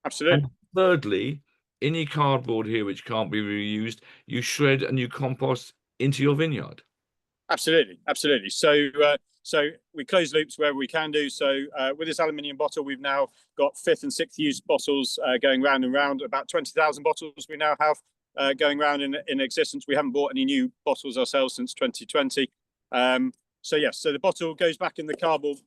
Absolutely. And thirdly, any cardboard here which can't be reused, you shred and you compost into your vineyard. Absolutely. So we close loops wherever we can do. So with this aluminium bottle, we've now got 5th and 6th use bottles going round and round. About 20,000 bottles we now have going round in existence. We haven't bought any new bottles ourselves since 2020. So yes, so the bottle goes back in the cardboard,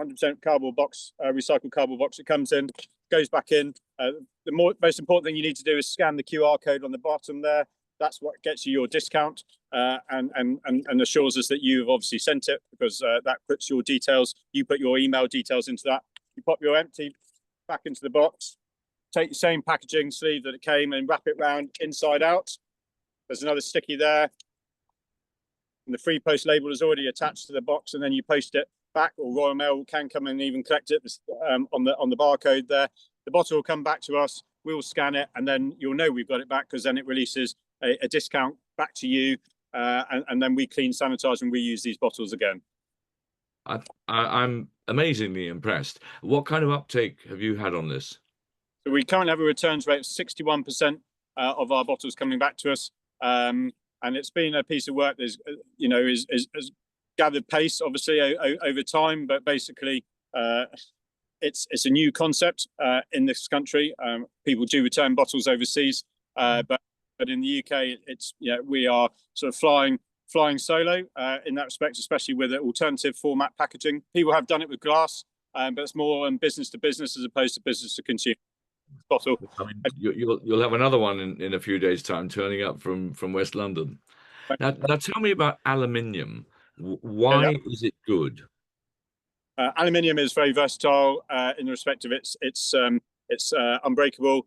100% cardboard box, recycled cardboard box. It comes in, goes back in. The most important thing you need to do is scan the QR code on the bottom there. That's what gets you your discount and assures us that you've obviously sent it, because that puts your details. You put your email details into that. You pop your empty back into the box. Take the same packaging sleeve that it came and wrap it round inside out. There's another sticky there. And the free post label is already attached to the box, and then you post it back, or Royal Mail can come and even collect it on the barcode there. The bottle will come back to us. We'll scan it, and then you'll know we've got it back, because then it releases a discount back to you, and then we clean, sanitize, and reuse these bottles again. I'm amazingly impressed. What kind of uptake have you had on this? So we currently have a returns rate of 61% of our bottles coming back to us, and it's been a piece of work. There's, is gathered pace, obviously, over time. But basically, it's a new concept in this country. People do return bottles overseas, but in the UK, it's we are sort of flying solo in that respect, especially with the alternative format packaging. People have done it with glass, but it's more business to business as opposed to business to consumer. Bottle. I mean, you'll have another one in a few days' time turning up from West London. Now tell me about aluminium. Why is it good? Aluminium is very versatile in the respect of it's unbreakable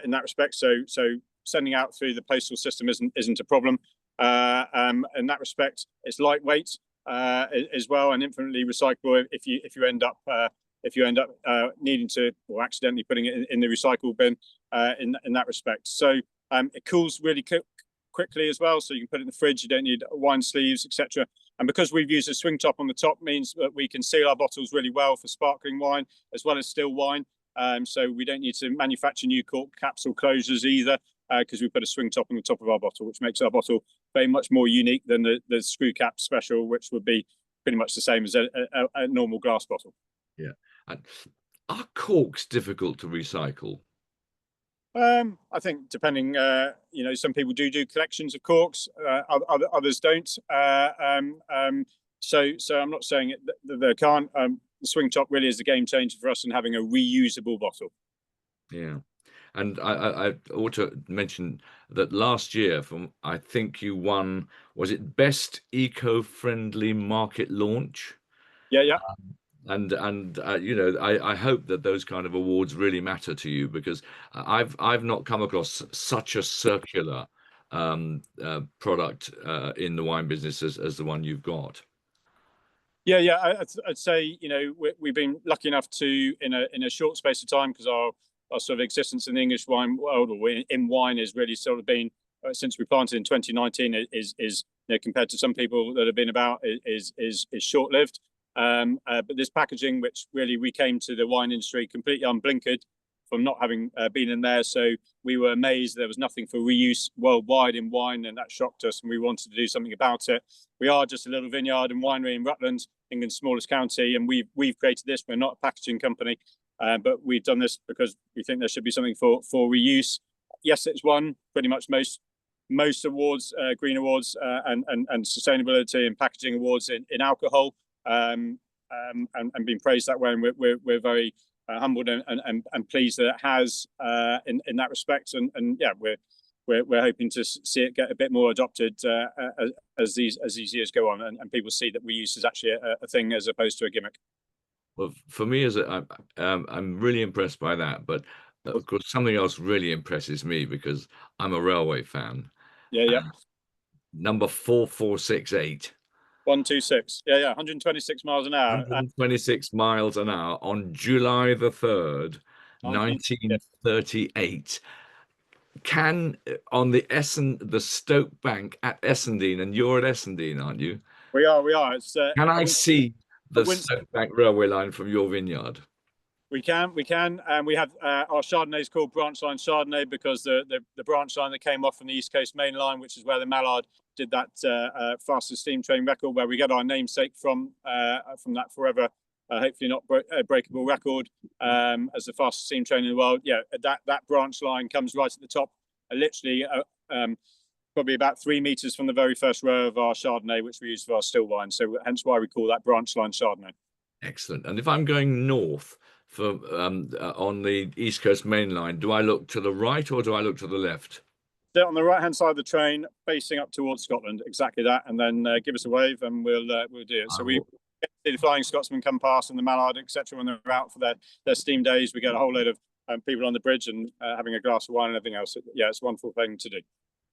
in that respect. So sending out through the postal system isn't a problem. In that respect, it's lightweight as well and infinitely recyclable if you end up needing to or accidentally putting it in the recycle bin in that respect. So it cools really quickly as well. So you can put it in the fridge. You don't need wine sleeves, etc. And because we've used a swing top on the top, means that we can seal our bottles really well for sparkling wine as well as still wine. So we don't need to manufacture new cork caps or closures either, because we put a swing top on the top of our bottle, which makes our bottle very much more unique than the screw cap special, which would be pretty much the same as a normal glass bottle. Yeah. And are corks difficult to recycle? I think depending, some people do collections of corks, others don't. So I'm not saying that they can't. The swing top really is the game changer for us in having a reusable bottle. Yeah. And I ought to mention that last year, I think you won, was it Best Eco-Friendly Market Launch? Yeah. And I hope that those kind of awards really matter to you, because I've not come across such a circular product in the wine business as the one you've got. Yeah. I'd say we've been lucky enough to in a short space of time, because our sort of existence in the English wine world or in wine has really sort of been since we planted in 2019 is compared to some people that have been about is short lived. But this packaging, which really we came to the wine industry completely unblinkered from not having been in there, so we were amazed there was nothing for reuse worldwide in wine, and that shocked us, and we wanted to do something about it. We are just a little vineyard and winery in Rutland, England's smallest county, and we've created this. We're not a packaging company, but we've done this because we think there should be something for reuse. Yes, it's won pretty much most awards, green awards, and sustainability and packaging awards in alcohol. And being praised that way, and we're very humbled and pleased that it has in that respect. And yeah, we're hoping to see it get a bit more adopted as these years go on, and people see that reuse is actually a thing as opposed to a gimmick. Well, for me, I'm really impressed by that. But of course, something else really impresses me, because I'm a railway fan. Yeah. Number 4468. 126. Yeah. 126 miles an hour. 126 miles an hour on July the 3rd, 1938. On the Stoke Bank at Essendon, and you're at Essendon, aren't you? We are. It's, can I see the Stoke Bank railway line from your vineyard? We can. And we have our Chardonnay is called Branch Line Chardonnay because the branch line that came off from the East Coast Main Line, which is where the Mallard did that fastest steam train record, where we get our namesake from that forever, hopefully not breakable record as the fastest steam train in the world. Yeah, that branch line comes right at the top, literally probably about 3 meters from the very first row of our Chardonnay, which we use for our still wine. So hence why we call that Branch Line Chardonnay. Excellent. And if I'm going north on the East Coast Main Line, do I look to the right or do I look to the left? On the right hand side of the train, facing up towards Scotland, exactly that, and then give us a wave and we'll do it. So we see the Flying Scotsman come past and the Mallard, etc. when they're out for their steam days. We get a whole load of people on the bridge and having a glass of wine and everything else. Yeah, it's a wonderful thing to do.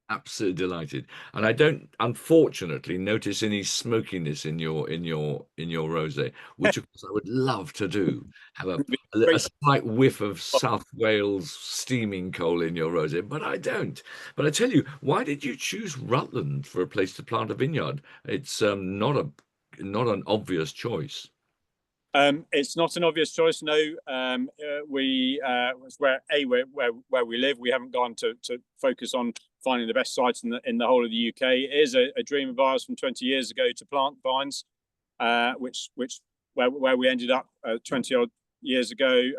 Absolutely delighted. And I don't, unfortunately, notice any smokiness in your rosé, which of course I would love to do. Have a slight whiff of South Wales steaming coal in your rosé, but I don't. But I tell you, why did you choose Rutland for a place to plant a vineyard? It's not an obvious choice. It's not an obvious choice. No, it's where we live. We haven't gone to focus on finding the best sites in the whole of the UK. It is a dream of ours from 20 years ago to plant vines, where we ended up 12 years ago,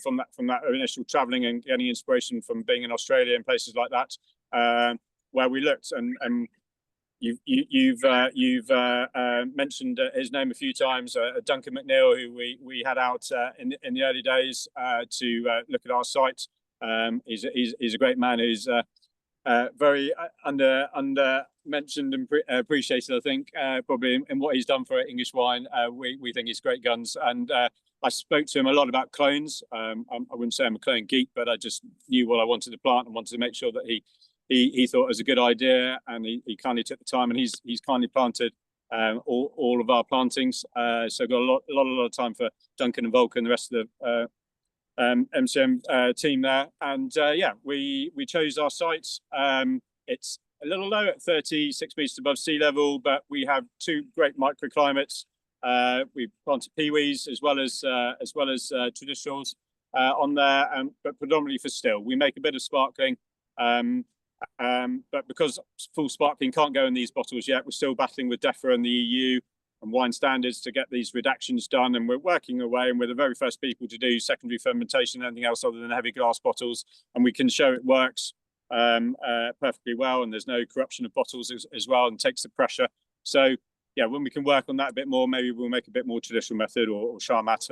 from that initial travelling and getting inspiration from being in Australia and places like that, where we looked. And you've mentioned his name a few times, Duncan McNeil, who we had out in the early days to look at our site. He's a great man who's very under mentioned and appreciated, I think, probably in what he's done for English wine. We think he's great guns. And I spoke to him a lot about clones. I wouldn't say I'm a clone geek, but I just knew what I wanted to plant and wanted to make sure that he thought it was a good idea, and he kindly took the time, and he's kindly planted all of our plantings. So got a lot of time for Duncan and Volker and the rest of the MCM team there. And yeah, we chose our sites. It's a little low at 36 meters above sea level, but we have two great microclimates. We planted pewees as well as traditionals on there, but predominantly for still. We make a bit of sparkling, but because full sparkling can't go in these bottles yet, we're still battling with DEFRA and the EU and wine standards to get these redactions done, and we're working away, and we're the very first people to do secondary fermentation, anything else other than heavy glass bottles, and we can show it works perfectly well, and there's no corruption of bottles as well, and takes the pressure. So yeah, when we can work on that a bit more, maybe we'll make a bit more traditional method or Charmat,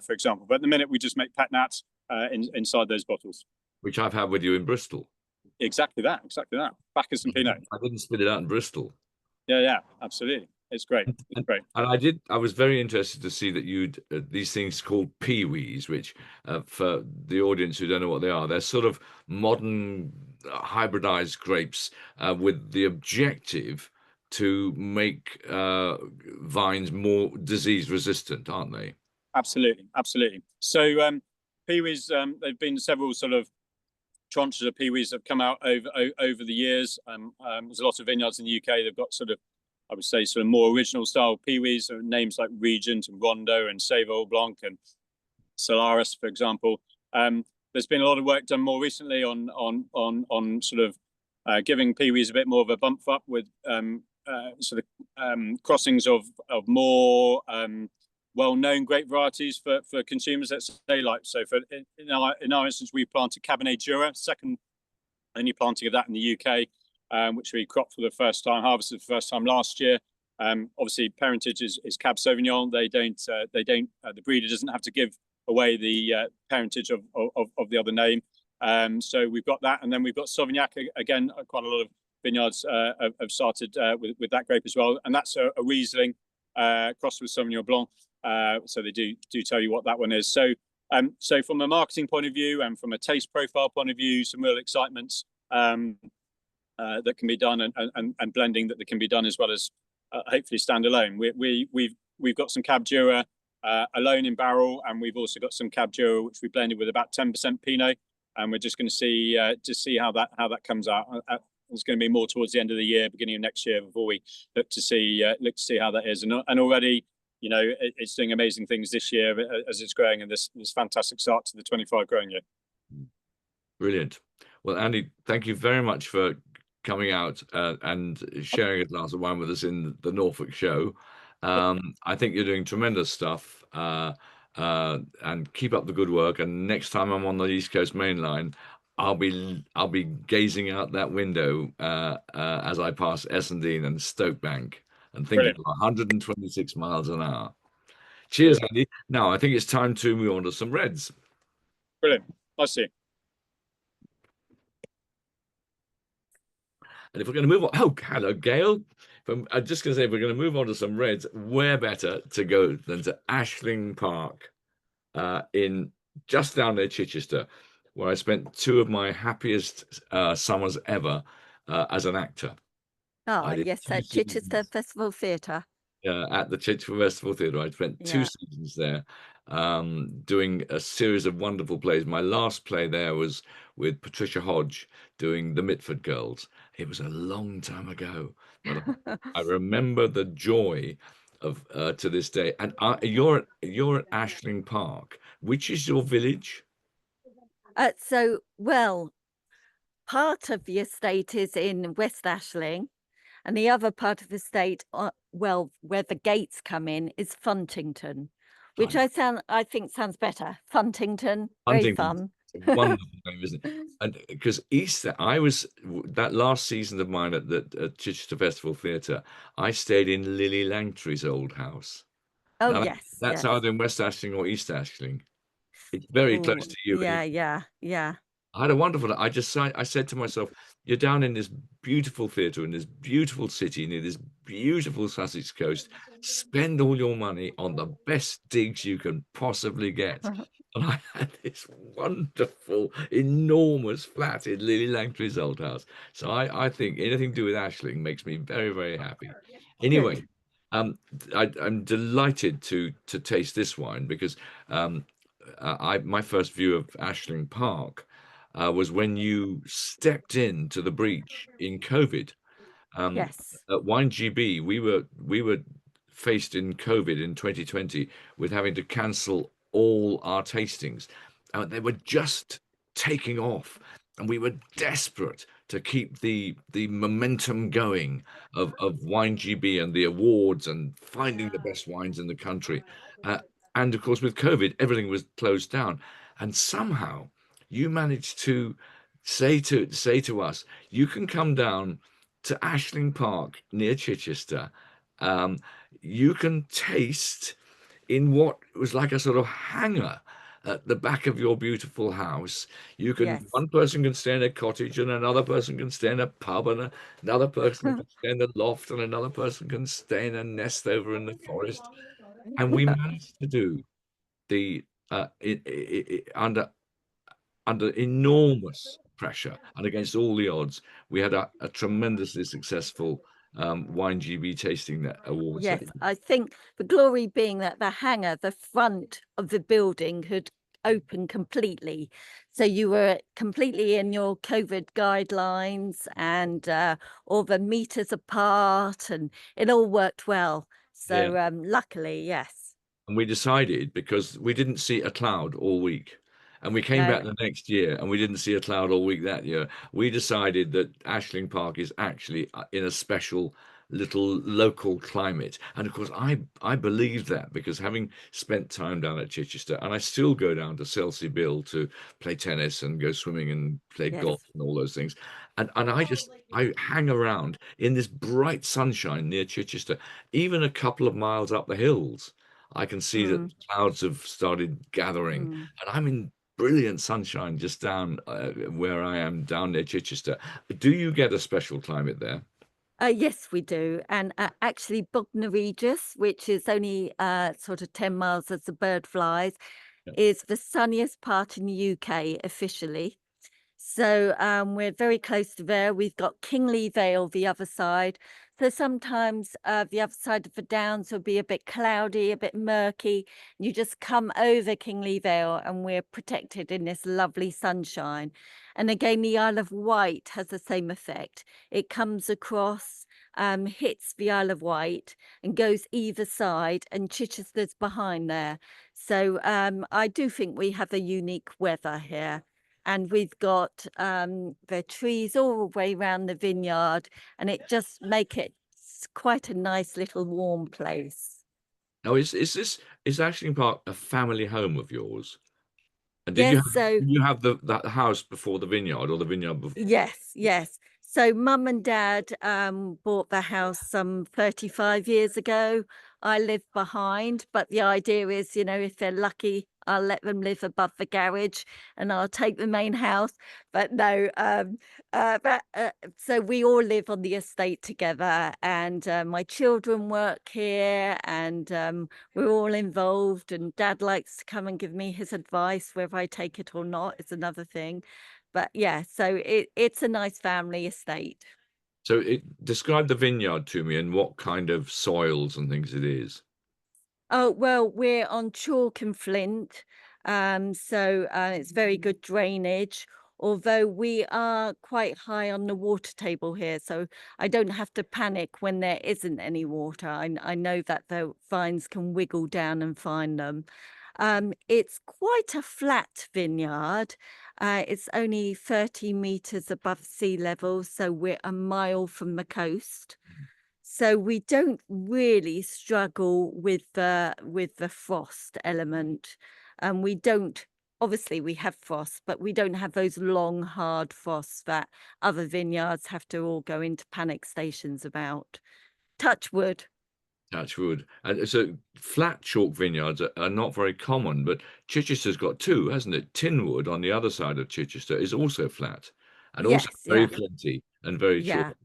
for example. But at the minute, we just make pet nats inside those bottles, which I've had with you in Bristol. Exactly that. Bacchus and Pinot. I didn't spit it out in Bristol. Yeah, absolutely. It's great. It's great. And I was very interested to see that you'd these things called pewees, which for the audience who don't know what they are, they're sort of modern hybridized grapes with the objective to make vines more disease resistant, aren't they? Absolutely. So pewees, there've been several sort of tranches of pewees that have come out over the years. There's a lot of vineyards in the UK. They've got sort of, I would say, sort of more original style pewees, names like Regent and Rondo and Savoy Blanc and Solaris, for example. There's been a lot of work done more recently on sort of giving pewees a bit more of a bump up with crossings of more well-known grape varieties for consumers. Let's say, like, so in our instance, we planted Cabernet Jura, second only planting of that in the UK, which we cropped for the first time, harvested for the first time last year. Obviously, parentage is Cab Sauvignon. The breeder doesn't have to give away the parentage of the other name. So we've got that, and then we've got Sauvignac again. Quite a lot of vineyards have started with that grape as well, and that's a Riesling crossed with Sauvignon Blanc. So they do tell you what that one is. So from a marketing point of view and from a taste profile point of view, some real excitements that can be done, and blending that can be done, as well as hopefully standalone. We've got some Cab Jura alone in barrel, and we've also got some Cab Jura which we blended with about 10% Pinot, and we're just going to see how that comes out. It's going to be more towards the end of the year, beginning of next year, before we look to see how that is. And already, you know, it's doing amazing things this year as it's growing, and this fantastic start to the 25 growing year. Brilliant. Well, Andy, thank you very much for coming out and sharing a glass of wine with us in the Norfolk show. I think you're doing tremendous stuff, and keep up the good work. And next time I'm on the East Coast Main Line, I'll be gazing out that window as I pass Essendine and Stoke Bank, and thinking of 126 miles an hour. Cheers, Andy. Now I think it's time to move on to some reds. Brilliant. Nice to see you. And if we're going to move on, oh, hello, Gail. I'm just going to say, if we're going to move on to some reds, where better to go than to Ashling Park in just down near Chichester, where I spent two of my happiest summers ever as an actor. Oh, yes, at Chichester Festival Theatre. At the Chichester Festival Theatre. I spent 2 seasons there, doing a series of wonderful plays. My last play there was with Patricia Hodge doing The Mitford Girls. It was a long time ago, but I remember the joy of to this day. And you're at Ashling Park. Which is your village? So, well, part of the estate is in West Ashling, and the other part of the estate, well, where the gates come in, is Funtington, which Fine. I think sounds better. Funtington, very Huntington's fun. a wonderful name, isn't it? And because Easter, that last season of mine at the Chichester Festival Theatre, I stayed in Lily Langtry's old house. Oh, Now, yes, that's yes. either in West Ashling or East Ashling. It's very Oh, close to you. yeah, yeah, yeah. I had a wonderful. I said to myself, "You're down in this beautiful theatre in this beautiful city near this beautiful Sussex coast. Spend all your money on the best digs you can possibly get." And I had this wonderful, enormous flat in Lily Langtry's old house. So I think anything to do with Ashling makes me very, very happy. Anyway, Good. I'm delighted to taste this wine because my first view of Ashling Park was when you stepped into the breach in COVID. Yes. At WineGB, we were faced in COVID in 2020 with having to cancel all our tastings. They were just taking off, and we were desperate to keep the momentum going of WineGB and the awards and finding the best wines in the country. And of course, with COVID, everything was closed down. And somehow you managed to say to us, you can come down to Ashling Park near Chichester. You can taste in what was like a sort of hangar at the back of your beautiful house. You can Yes. One person can stay in a cottage, and another person can stay in a pub, and another person can stay in the loft, and another person can stay in a nest over in the forest. And we managed to do the under enormous pressure and against all the odds, we had a tremendously successful WineGB tasting award. Yes, I think the glory being that the hangar, the front of the building had opened completely. So you were completely in your COVID guidelines and all the meters apart, and it all worked well. So luckily, yes. And we decided, because we didn't see a cloud all week, and we came back the next year and we didn't see a cloud all week that year, we decided that Ashling Park is actually in a special little local climate. And of course, I believe that, because having spent time down at Chichester, and I still go down to Selsey Bill to play tennis and go swimming and play golf and all those things. And I hang around in this bright sunshine near Chichester, even a couple of miles up the hills. I can see that the clouds have started gathering, and I'm in brilliant sunshine just down where I am down near Chichester. Do you get a special climate there? Yes, we do. And actually, Bognor Regis, which is only sort of 10 miles as the bird flies, is the sunniest part in the UK officially. So we're very close to there. We've got Kingley Vale the other side. So sometimes the other side of the Downs will be a bit cloudy, a bit murky. You just come over Kingley Vale and we're protected in this lovely sunshine. And again, the Isle of Wight has the same effect. It comes across, hits the Isle of Wight and goes either side, and Chichester's behind there. So I do think we have a unique weather here. And we've got the trees all the way around the vineyard, and it just make it quite a nice little warm place. Now, is Ashling Park a family home of yours? And Yes, did you have the house before the vineyard, or the vineyard before? Yes. So Mum and Dad bought the house some 35 years ago. I live behind, but the idea is, if they're lucky, I'll let them live above the garage and I'll take the main house. But no, so we all live on the estate together, and my children work here, and we're all involved, and Dad likes to come and give me his advice. Whether I take it or not is another thing. But yeah, so it's a nice family estate. So describe the vineyard to me and what kind of soils and things it is. Oh, well, we're on chalk and flint, so it's very good drainage, although we are quite high on the water table here, so I don't have to panic when there isn't any water. I know that the vines can wiggle down and find them. It's quite a flat vineyard. It's only 30 meters above sea level, so we're a mile from the coast. So we don't really struggle with the frost element. We don't, obviously we have frost, but we don't have those long, hard frosts that other vineyards have to all go into panic stations about. Touch wood. Touch wood. And so flat chalk vineyards are not very common, but Chichester's got two, hasn't it? Tinwood on the other side of Chichester is also flat and also Yes, very yeah, flinty and very yeah. chalk.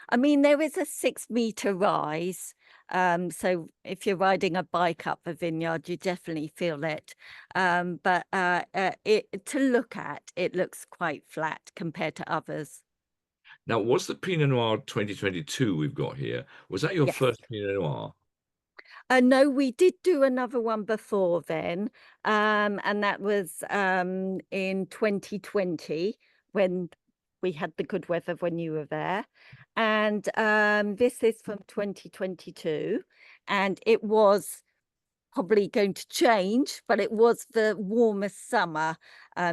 I mean, there is a 6-meter rise. So if you're riding a bike up the vineyard, you definitely feel it. But to look at, it looks quite flat compared to others. Now, what's the Pinot Noir 2022 we've got here? Was that your Yes. first Pinot Noir? No, we did do another one before then. And that was in 2020 when we had the good weather when you were there. And this is from 2022. And it was probably going to change, but it was the warmest summer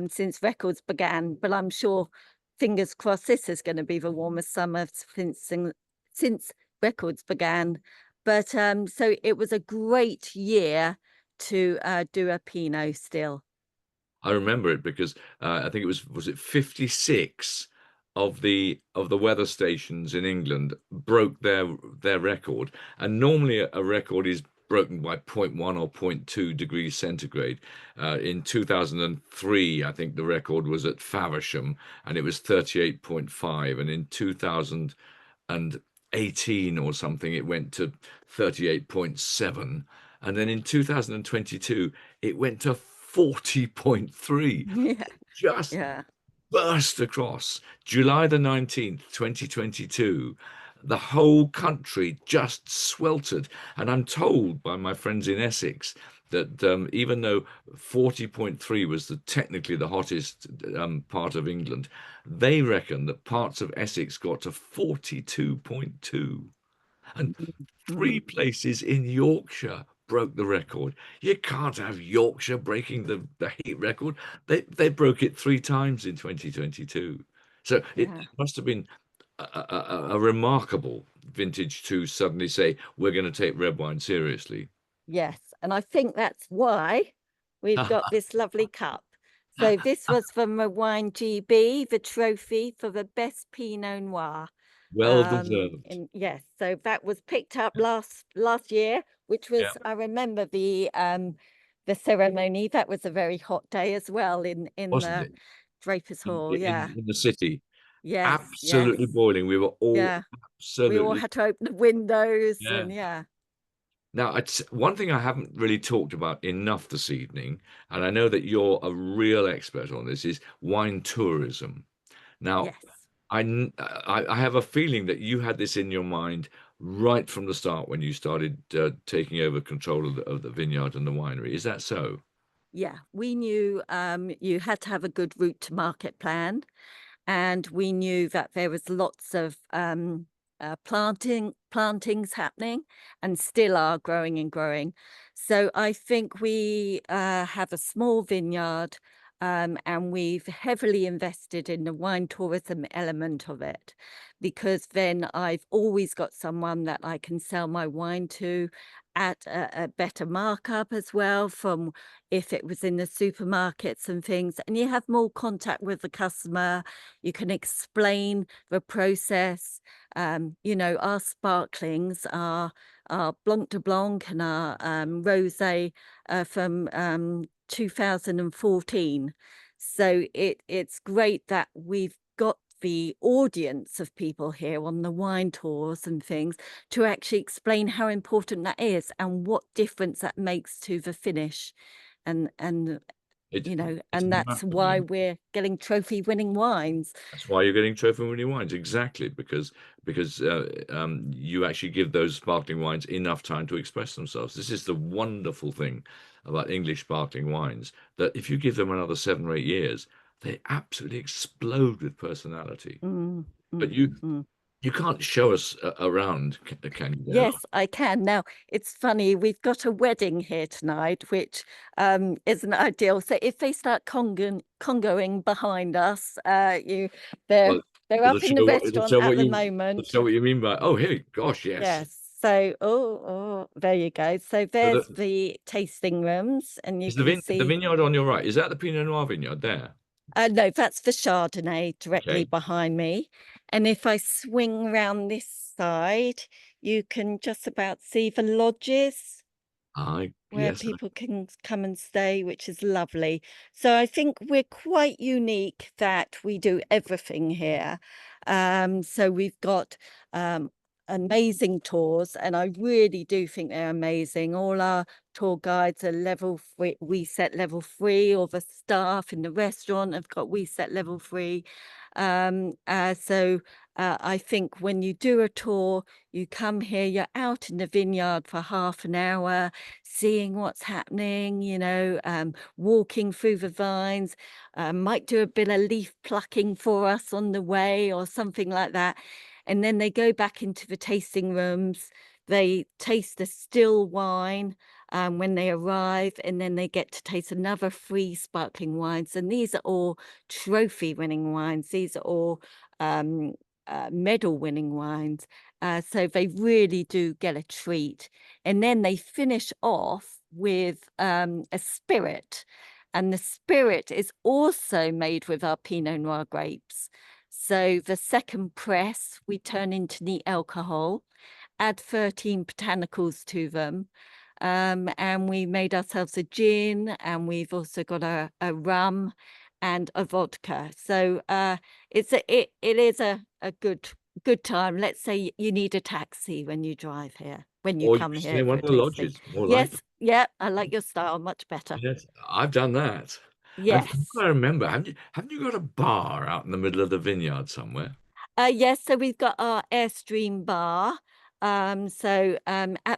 since records began. But I'm sure, fingers crossed, this is going to be the warmest summer since records began. But so it was a great year to do a Pinot still. I remember it because I think it was it 56 of the weather stations in England broke their record, and normally a record is broken by 0.1 or 0.2 degrees centigrade. In 2003, I think the record was at Faversham, and it was 38.5, and in 2018 or something, it went to 38.7, and then in 2022, it went to 40.3. Yeah, Just yeah. burst across July the 19th, 2022. The whole country just sweltered. And I'm told by my friends in Essex that even though 40.3 was technically the hottest part of England, they reckon that parts of Essex got to 42.2. And three places in Yorkshire broke the record. You can't have Yorkshire breaking the heat record. They broke it 3 times in 2022. So it Yeah. must have been a remarkable vintage to suddenly say, we're going to take red wine seriously. Yes, and I think that's why we've got this lovely cup. So this was from the Wine GB, the trophy for the best Pinot Noir. Well deserved. Yes, so that was picked up last year, which was, Yeah. I remember the ceremony. That was a very hot day as well in Wasn't the it? Drapers Hall. Yeah. In the city. Yes. Absolutely Yes. boiling. We were all Yeah. We all absolutely. had to open the windows Yeah. and yeah. Now, one thing I haven't really talked about enough this evening, and I know that you're a real expert on this, is wine tourism. Now, Yes. I have a feeling that you had this in your mind right from the start when you started taking over control of the vineyard and the winery. Is that so? Yeah, we knew you had to have a good route to market plan, and we knew that there was lots of plantings happening and still are growing and growing. So I think we have a small vineyard and we've heavily invested in the wine tourism element of it, because then I've always got someone that I can sell my wine to at a better markup as well from if it was in the supermarkets and things, and you have more contact with the customer. You can explain the process. You know, our sparklings are Blanc de Blanc and our Rosé from 2014. So it's great that we've got the audience of people here on the wine tours and things to actually explain how important that is and what difference that makes to the finish. And you know, and that's why we're getting trophy winning wines. That's why you're getting trophy winning wines, exactly, because you actually give those sparkling wines enough time to express themselves. This is the wonderful thing about English sparkling wines, that if you give them another 7 or 8 years, they absolutely explode with personality. But You can't show us around, can you? Gail? Yes, I can. Now, it's funny, we've got a wedding here tonight, which isn't ideal. So if they start congoing behind us, they're Well, they're up in the restaurant at the it'll moment. show what you mean by. Oh, here, gosh, yes. Yes. So, there you go. So there's the- the tasting rooms, and you Is can the see. vineyard on your right? Is that the Pinot Noir vineyard there? No, that's the Chardonnay directly Okay. behind me. And if I swing round this side, you can just about see the lodges where Yes. people can come and stay, which is lovely. So I think we're quite unique that we do everything here. So we've got amazing tours, and I really do think they're amazing. All our tour guides are level 3. We set level 3, or the staff in the restaurant have got we set level 3. I think when you do a tour, you come here, you're out in the vineyard for half an hour, seeing what's happening, walking through the vines, might do a bit of leaf plucking for us on the way or something like that. And then they go back into the tasting rooms. They taste the still wine when they arrive, and then they get to taste another 3 sparkling wines. And these are all trophy-winning wines. These are all medal-winning wines. So they really do get a treat. And then they finish off with a spirit. And the spirit is also made with our Pinot Noir grapes. So the second press, we turn into neat alcohol, add 13 botanicals to them. And we made ourselves a gin, and we've also got a rum and a vodka. So it is a good time. Let's say you need a taxi when you drive here, when you Or come you here stay in one for of the tasting. lodges. More Yes, like. yeah, I like your style much better. Yes, I've done that. And Yes. from what I remember, haven't you got a bar out in the middle of the vineyard somewhere? Yes, so we've got our Airstream bar. At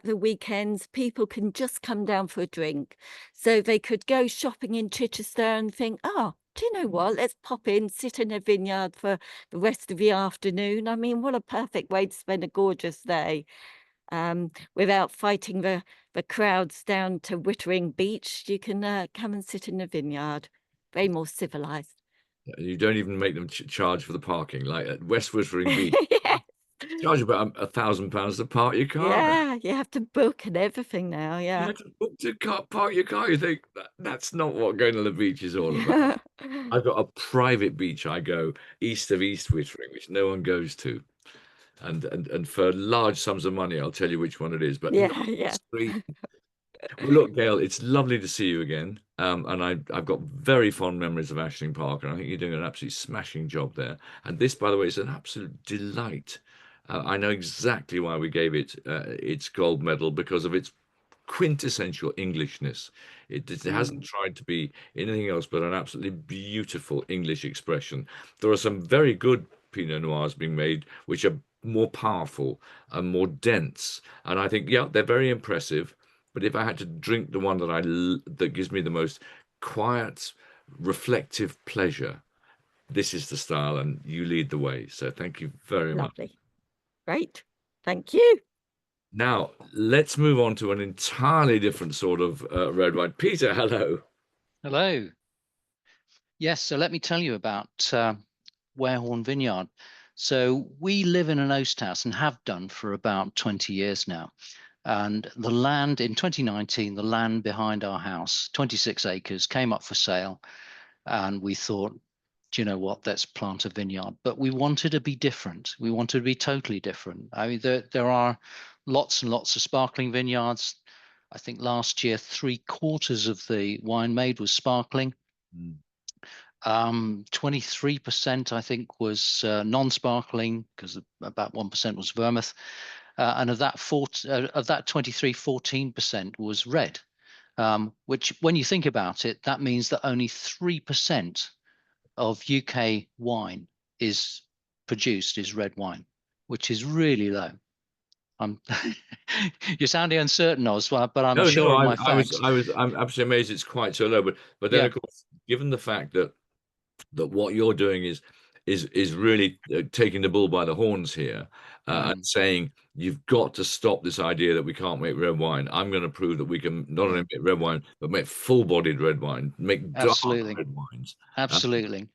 the weekends, people can just come down for a drink. So they could go shopping in Chichester and think, oh, do you know what? Let's pop in, sit in a vineyard for the rest of the afternoon. I mean, what a perfect way to spend a gorgeous day. Without fighting the crowds down to Wittering Beach, you can come and sit in the vineyard. Very more civilized. You don't even make them charge for the parking, like at West Wittering Beach. Yes. Charge about £1,000 to park your car there. Yeah, you have to book and everything now. You Yeah. have to book to park your car. You think that's not what going to the beach is all about. I've got a private beach I go east of East Wittering, which no one goes to. And for large sums of money, I'll tell you which one it is. But Yeah, not yeah. street. Well, look, Gail, it's lovely to see you again. And I've got very fond memories of Ashling Park, and I think you're doing an absolutely smashing job there. And this, by the way, is an absolute delight. I know exactly why we gave it its gold medal, because of its quintessential Englishness. It hasn't tried to be anything else but an absolutely beautiful English expression. There are some very good Pinot Noirs being made, which are more powerful and more dense. And I think, yeah, they're very impressive. But if I had to drink the one that gives me the most quiet, reflective pleasure, this is the style, and you lead the way. So thank you very much. Lovely. Great. Thank you. Now, let's move on to an entirely different sort of red wine. Peter, hello. Hello. Yes, so let me tell you about Warehorne Vineyard. So we live in an oast house and have done for about 20 years now. And the land in 2019, the land behind our house, 26 acres, came up for sale. And we thought, do you know what, let's plant a vineyard. But we wanted to be different. We wanted to be totally different. I mean, there are lots and lots of sparkling vineyards. I think last year, 3/4 of the wine made was sparkling. 23%, I think, was non-sparkling, because about 1% was vermouth. And of that 23, 14% was red, which, when you think about it, that means that only 3% of UK wine is produced is red wine, which is really low. You're sounding uncertain, Oz, but I'm sure of my facts. I'm absolutely amazed it's quite so low. But then, Yeah. of course, given the fact that what you're doing is is really taking the bull by the horns here, and saying you've got to stop this idea that we can't make red wine. I'm going to prove that we can not only make red wine, but make full-bodied red wine, make dark Absolutely. red wines. Absolutely.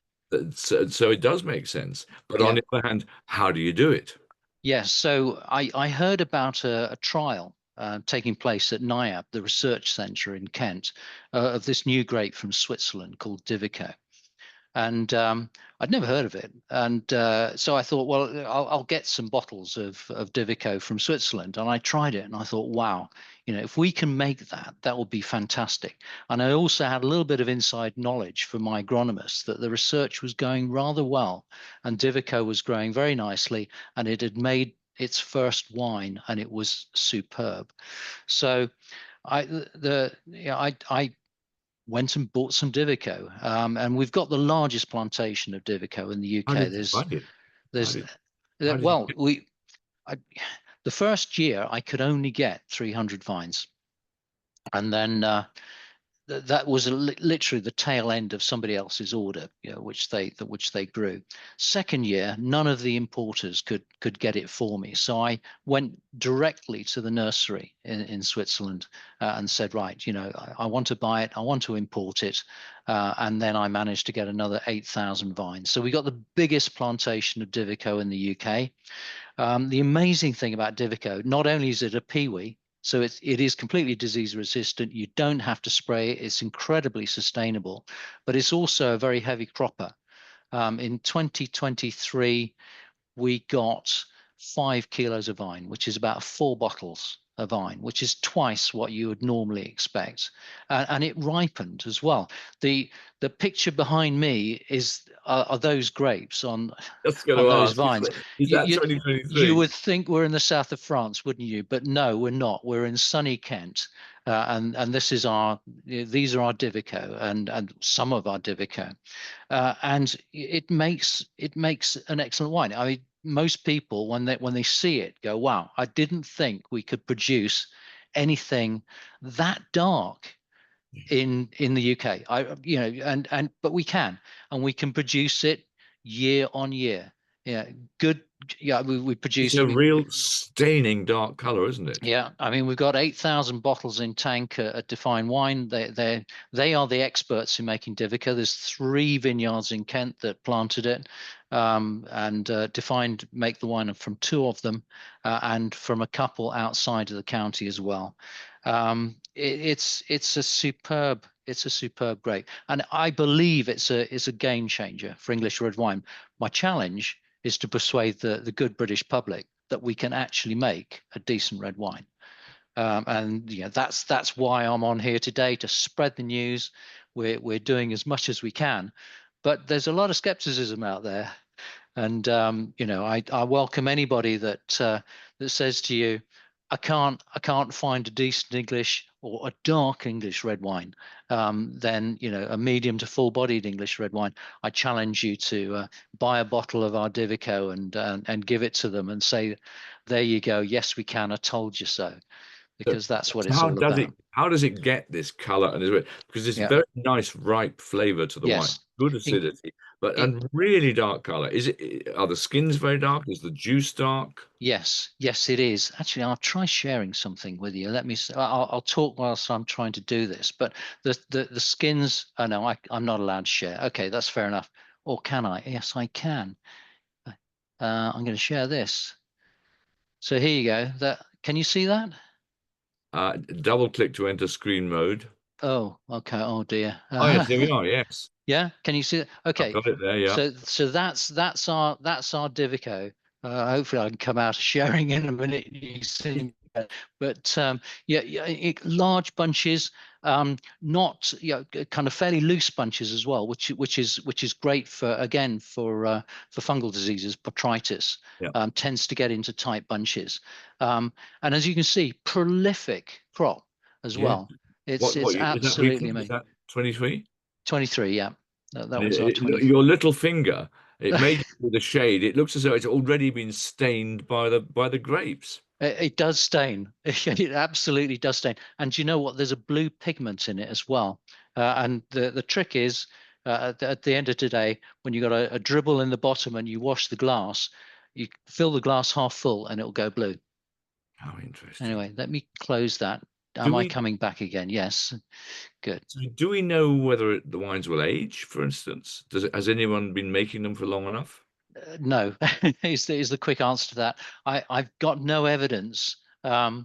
So it does make sense. But Yeah. on the other hand, how do you do it? Yes, so I heard about a trial taking place at NIAB, the research centre in Kent, of this new grape from Switzerland called Divico. And I'd never heard of it. And so I thought, well, I'll get some bottles of Divico from Switzerland. And I tried it and I thought, wow, if we can make that, that would be fantastic. And I also had a little bit of inside knowledge from my agronomist that the research was going rather well and Divico was growing very nicely and it had made its first wine and it was superb. So I went and bought some Divico, and we've got the largest plantation of Divico in the UK. How did you find it? The first year I could only get 300 vines, and then that was literally the tail end of somebody else's order, which they grew. Second year, none of the importers could get it for me, so I went directly to the nursery in Switzerland and said, right, I want to buy it, I want to import it, and then I managed to get another 8,000 vines. So we got the biggest plantation of Divico in the UK. The amazing thing about Divico, not only is it a peewee, so it is completely disease resistant. You don't have to spray it. It's incredibly sustainable, but it's also a very heavy cropper. In 2023, we got 5 kilos of vine, which is about 4 bottles of vine, which is twice what you would normally expect. And it ripened as well. The picture behind me are those grapes on those vines. Is that 2023? You would think we're in the south of France, wouldn't you? But no, we're not. We're in sunny Kent, and these are our Divico and some of our Divico, and it makes an excellent wine. I mean, most people when they see it go, wow, I didn't think we could produce anything that dark in the UK. But we can, and we can produce it year on year. Yeah, good. Yeah, we produce. It's a real staining dark color, isn't it? Yeah, I mean, we've got 8,000 bottles in tank at Define Wine. They are the experts in making Divico. There's 3 vineyards in Kent that planted it, and Define make the wine from 2 of them, and from a couple outside of the county as well. It's a superb grape, and I believe it's a game changer for English red wine. My challenge is to persuade the good British public that we can actually make a decent red wine. And that's why I'm on here today, to spread the news. We're doing as much as we can, but there's a lot of skepticism out there. And I welcome anybody that says to you, I can't find a decent English or a dark English red wine, then a medium to full-bodied English red wine. I challenge you to buy a bottle of our Divico and give it to them and say, there you go, yes we can, I told you so, because that's what it's all about. How does it get this color? And because it's very nice ripe flavor to the wine, good acidity, and really dark color. Are the skins very dark? Is the juice dark? Yes, it is. Actually, I'll try sharing something with you. Let me. I'll talk whilst I'm trying to do this. But the skins. Oh no, I'm not allowed to share. Okay, that's fair enough. Or can I? Yes, I can. I'm going to share this. So here you go. Can you see that? Double click to enter screen mode. Oh, okay. Oh dear. Oh yes, here we are. Yes. Yeah. Can you see it? Okay. I've got it there. Yeah. So that's our Divico. Hopefully I can come out of sharing in a minute. You see, but large bunches, not kind of fairly loose bunches as well, which is great for fungal diseases. Botrytis tends to get into tight bunches, and as you can see, prolific crop as well. It's absolutely amazing. Is that 23? 23, yeah. That was our 23. Your little finger. It made it with the shade. It looks as though it's already been stained by the grapes. It does stain. It absolutely does stain. And you know what? There's a blue pigment in it as well. And the trick is, At the end of today, when you got a dribble in the bottom and you wash the glass, you fill the glass half full and it'll go blue. How interesting. Anyway, let me close that. Do Am I we- coming back again? Yes. Good. So do we know whether the wines will age, for instance? Has anyone been making them for long enough? No, is the quick answer to that. I've got no evidence, you know,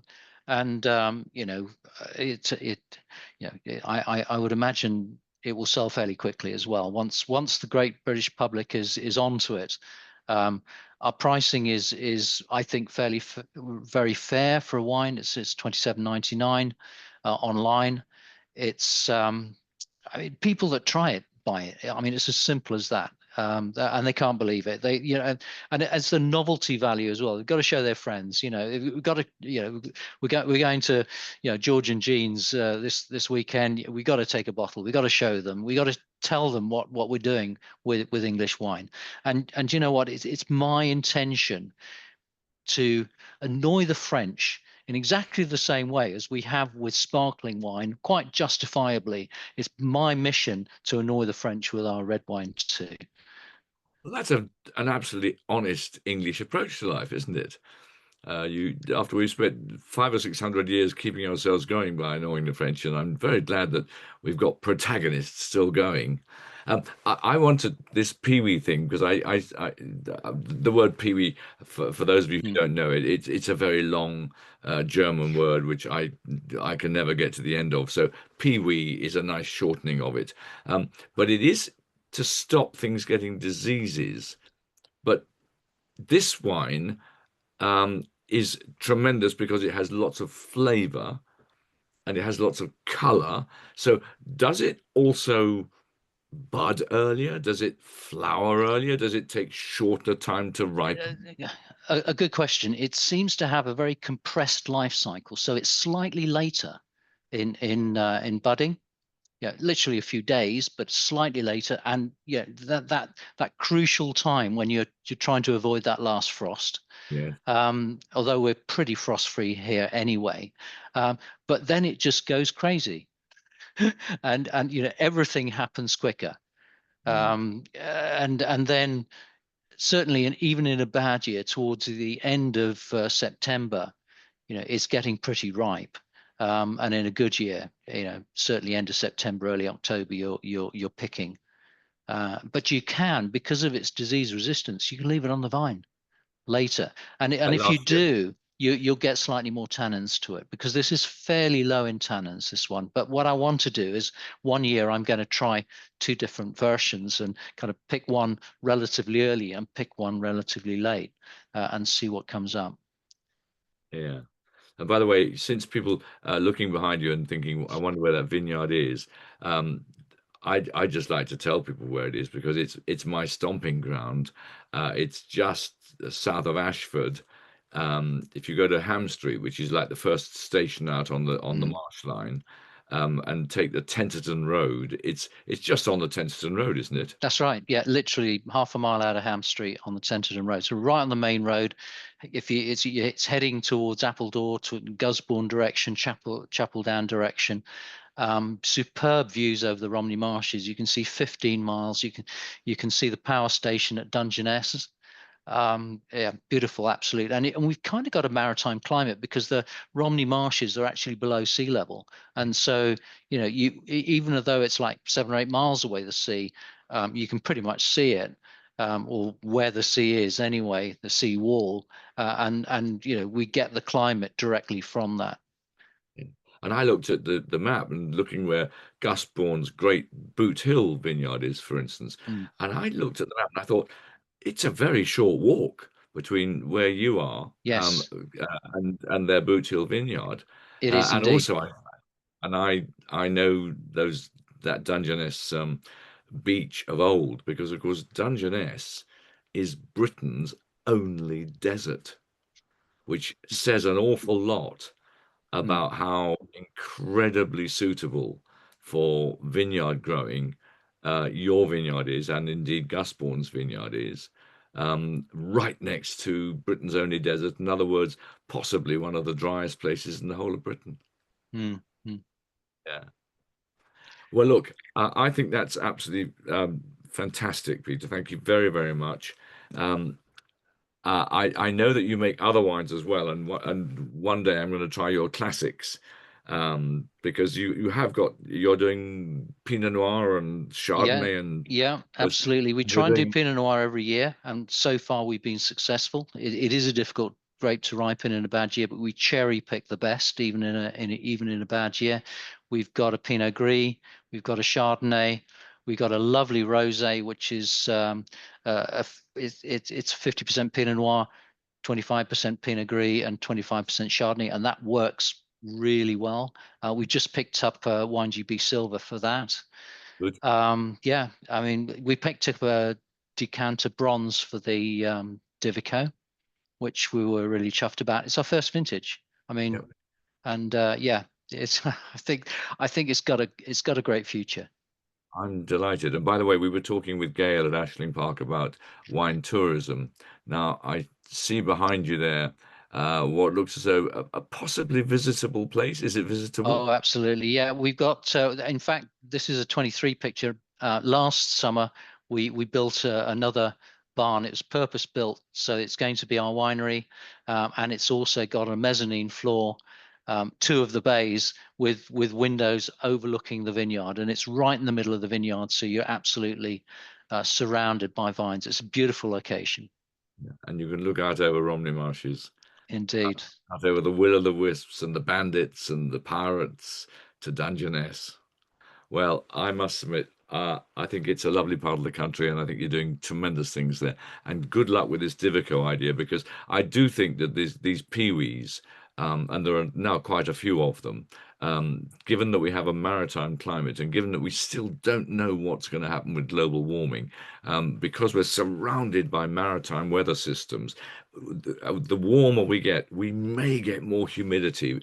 I would imagine it will sell fairly quickly as well. Once the great British public is onto it, our pricing is I think very fair for a wine. It's £27.99 online. It's I mean, people that try it buy it. I mean, it's as simple as that. And they can't believe it. They, you know, and it's the novelty value as well. They've got to show their friends. You know, we've got to, you know, we're going to, you know, George and Jean's this weekend. We got to take a bottle. We got to show them. We got to tell them what we're doing with English wine. And you know what? It's my intention to annoy the French in exactly the same way as we have with sparkling wine, quite justifiably. It's my mission to annoy the French with our red wine too. Well, that's an absolutely honest English approach to life, isn't it? After we've spent 500 or 600 years keeping ourselves going by annoying the French, and I'm very glad that we've got protagonists still going. I wanted this peewee thing because the word peewee, for those of you who don't know it, it's a very long German word which I can never get to the end of. So peewee is a nice shortening of it, but it is to stop things getting diseases. But this wine is tremendous because it has lots of flavor and it has lots of color. So does it also bud earlier? Does it flower earlier? Does it take shorter time to ripen? A good question. It seems to have a very compressed life cycle, so it's slightly later in budding. Yeah, literally a few days, but slightly later. And yeah, that crucial time when you're trying to avoid that last frost. Yeah. Although we're pretty frost free here anyway, but then it just goes crazy, and you know, everything happens quicker. And then certainly, even in a bad year, towards the end of September, you know, it's getting pretty ripe. And in a good year, you know, certainly end of September, early October, you're picking. But you can, because of its disease resistance, you can leave it on the vine later. And if you do, you'll get slightly more tannins to it, because this is fairly low in tannins, this one. But what I want to do is 1 year I'm going to try 2 different versions and kind of pick one relatively early and pick one relatively late, and see what comes up. Yeah. And by the way, since people are looking behind you and thinking, I wonder where that vineyard is, I just like to tell people where it is, because it's my stomping ground. It's just south of Ashford. If you go to Ham Street, which is like the first station out on the Marsh line, and take the Tenterton Road, it's just on the Tenterton Road, isn't it? That's right. Yeah, literally half a mile out of Ham Street on the Tenterton Road. So right on the main road. If it's heading towards Appledore, to Gusbourne direction, Chapel Down direction. Superb views over the Romney Marshes. You can see 15 miles. You can see the power station at Dungeness. Yeah, beautiful, absolute. And we've kind of got a maritime climate, because the Romney Marshes are actually below sea level, and so, you know, even though it's like 7 or 8 miles away, the sea, you can pretty much see it, or where the sea is anyway, the sea wall, and you know, we get the climate directly from that. And I looked at the map and looking where Gusbourne's Great Boot Hill vineyard is, for instance, and I looked at the map and I thought, it's a very short walk between where you are, Yes, and their Boot Hill vineyard. it is and indeed. also, I know that Dungeness beach of old, because of course Dungeness is Britain's only desert, which says an awful lot about how incredibly suitable for vineyard growing your vineyard is, and indeed Gusbourne's vineyard is, right next to Britain's only desert. In other words, possibly one of the driest places in the whole of Britain. Yeah. Well, look, I think that's absolutely fantastic, Peter. Thank you very, very much. I know that you make other wines as well, and one day I'm going to try your classics, because you're doing Pinot Noir and Chardonnay and Yeah, absolutely. We try and do Pinot Noir every year, and so far we've been successful. It is a difficult grape to ripen in a bad year, but we cherry pick the best, even in a bad year. We've got a Pinot Gris, we've got a Chardonnay, we've got a lovely Rosé, which is it's 50% Pinot Noir, 25% Pinot Gris, and 25% Chardonnay, and that works really well. We just picked up Wine GB Silver for that. Good. Yeah, I mean, we picked up a decanter bronze for the Divico, which we were really chuffed about. It's our first vintage. I mean, Yep. and yeah, it's I think it's got a great future. I'm delighted. And by the way, we were talking with Gail at Ashling Park about wine tourism. Now, I see behind you there what looks as though a possibly visitable place. Is it visitable? Oh, absolutely. Yeah, we've got, in fact, this is a 23 picture. Last summer, we built another barn. It was purpose built, so it's going to be our winery, and it's also got a mezzanine floor, 2 of the bays with windows overlooking the vineyard, and it's right in the middle of the vineyard, so you're absolutely surrounded by vines. It's a beautiful location. And you can look out over Romney Marshes. Indeed. Out over the will-o'-the-wisps and the bandits and the pirates to Dungeness. Well, I must admit, I think it's a lovely part of the country, and I think you're doing tremendous things there. And good luck with this Divico idea, because I do think that these peewees, and there are now quite a few of them, given that we have a maritime climate, and given that we still don't know what's going to happen with global warming, because we're surrounded by maritime weather systems, the warmer we get, we may get more humidity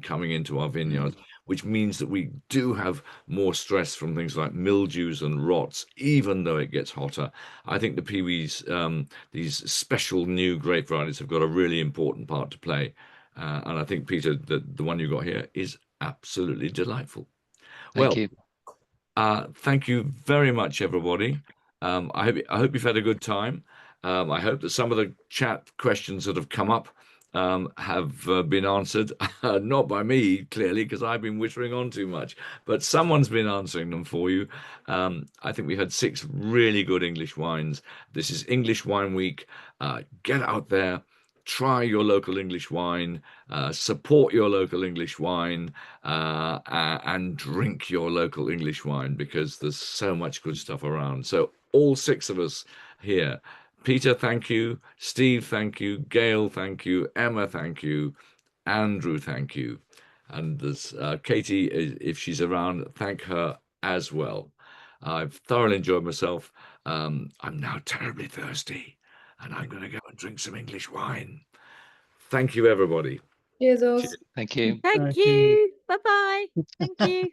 coming into our vineyards, which means that we do have more stress from things like mildews and rots, even though it gets hotter. I think the peewees, these special new grape varieties, have got a really important part to play. And I think, Peter, the one you got here is absolutely delightful. Thank you. Thank you very much, everybody. I hope you've had a good time. I hope that some of the chat questions that have come up have been answered, not by me, clearly, because I've been whittering on too much, but someone's been answering them for you. I think we had 6 really good English wines. This is English Wine Week. Get out there, try your local English wine, support your local English wine, and drink your local English wine, because there's so much good stuff around. So all 6 of us here, Peter, thank you. Steve, thank you. Gail, thank you. Emma, thank you. Andrew, thank you. And there's Katie, if she's around, thank her as well. I've thoroughly enjoyed myself. I'm now terribly thirsty, and I'm going to go and drink some English wine. Thank you, everybody. Cheers, Oz. Thank you. Thank you. Bye-bye. Thank you.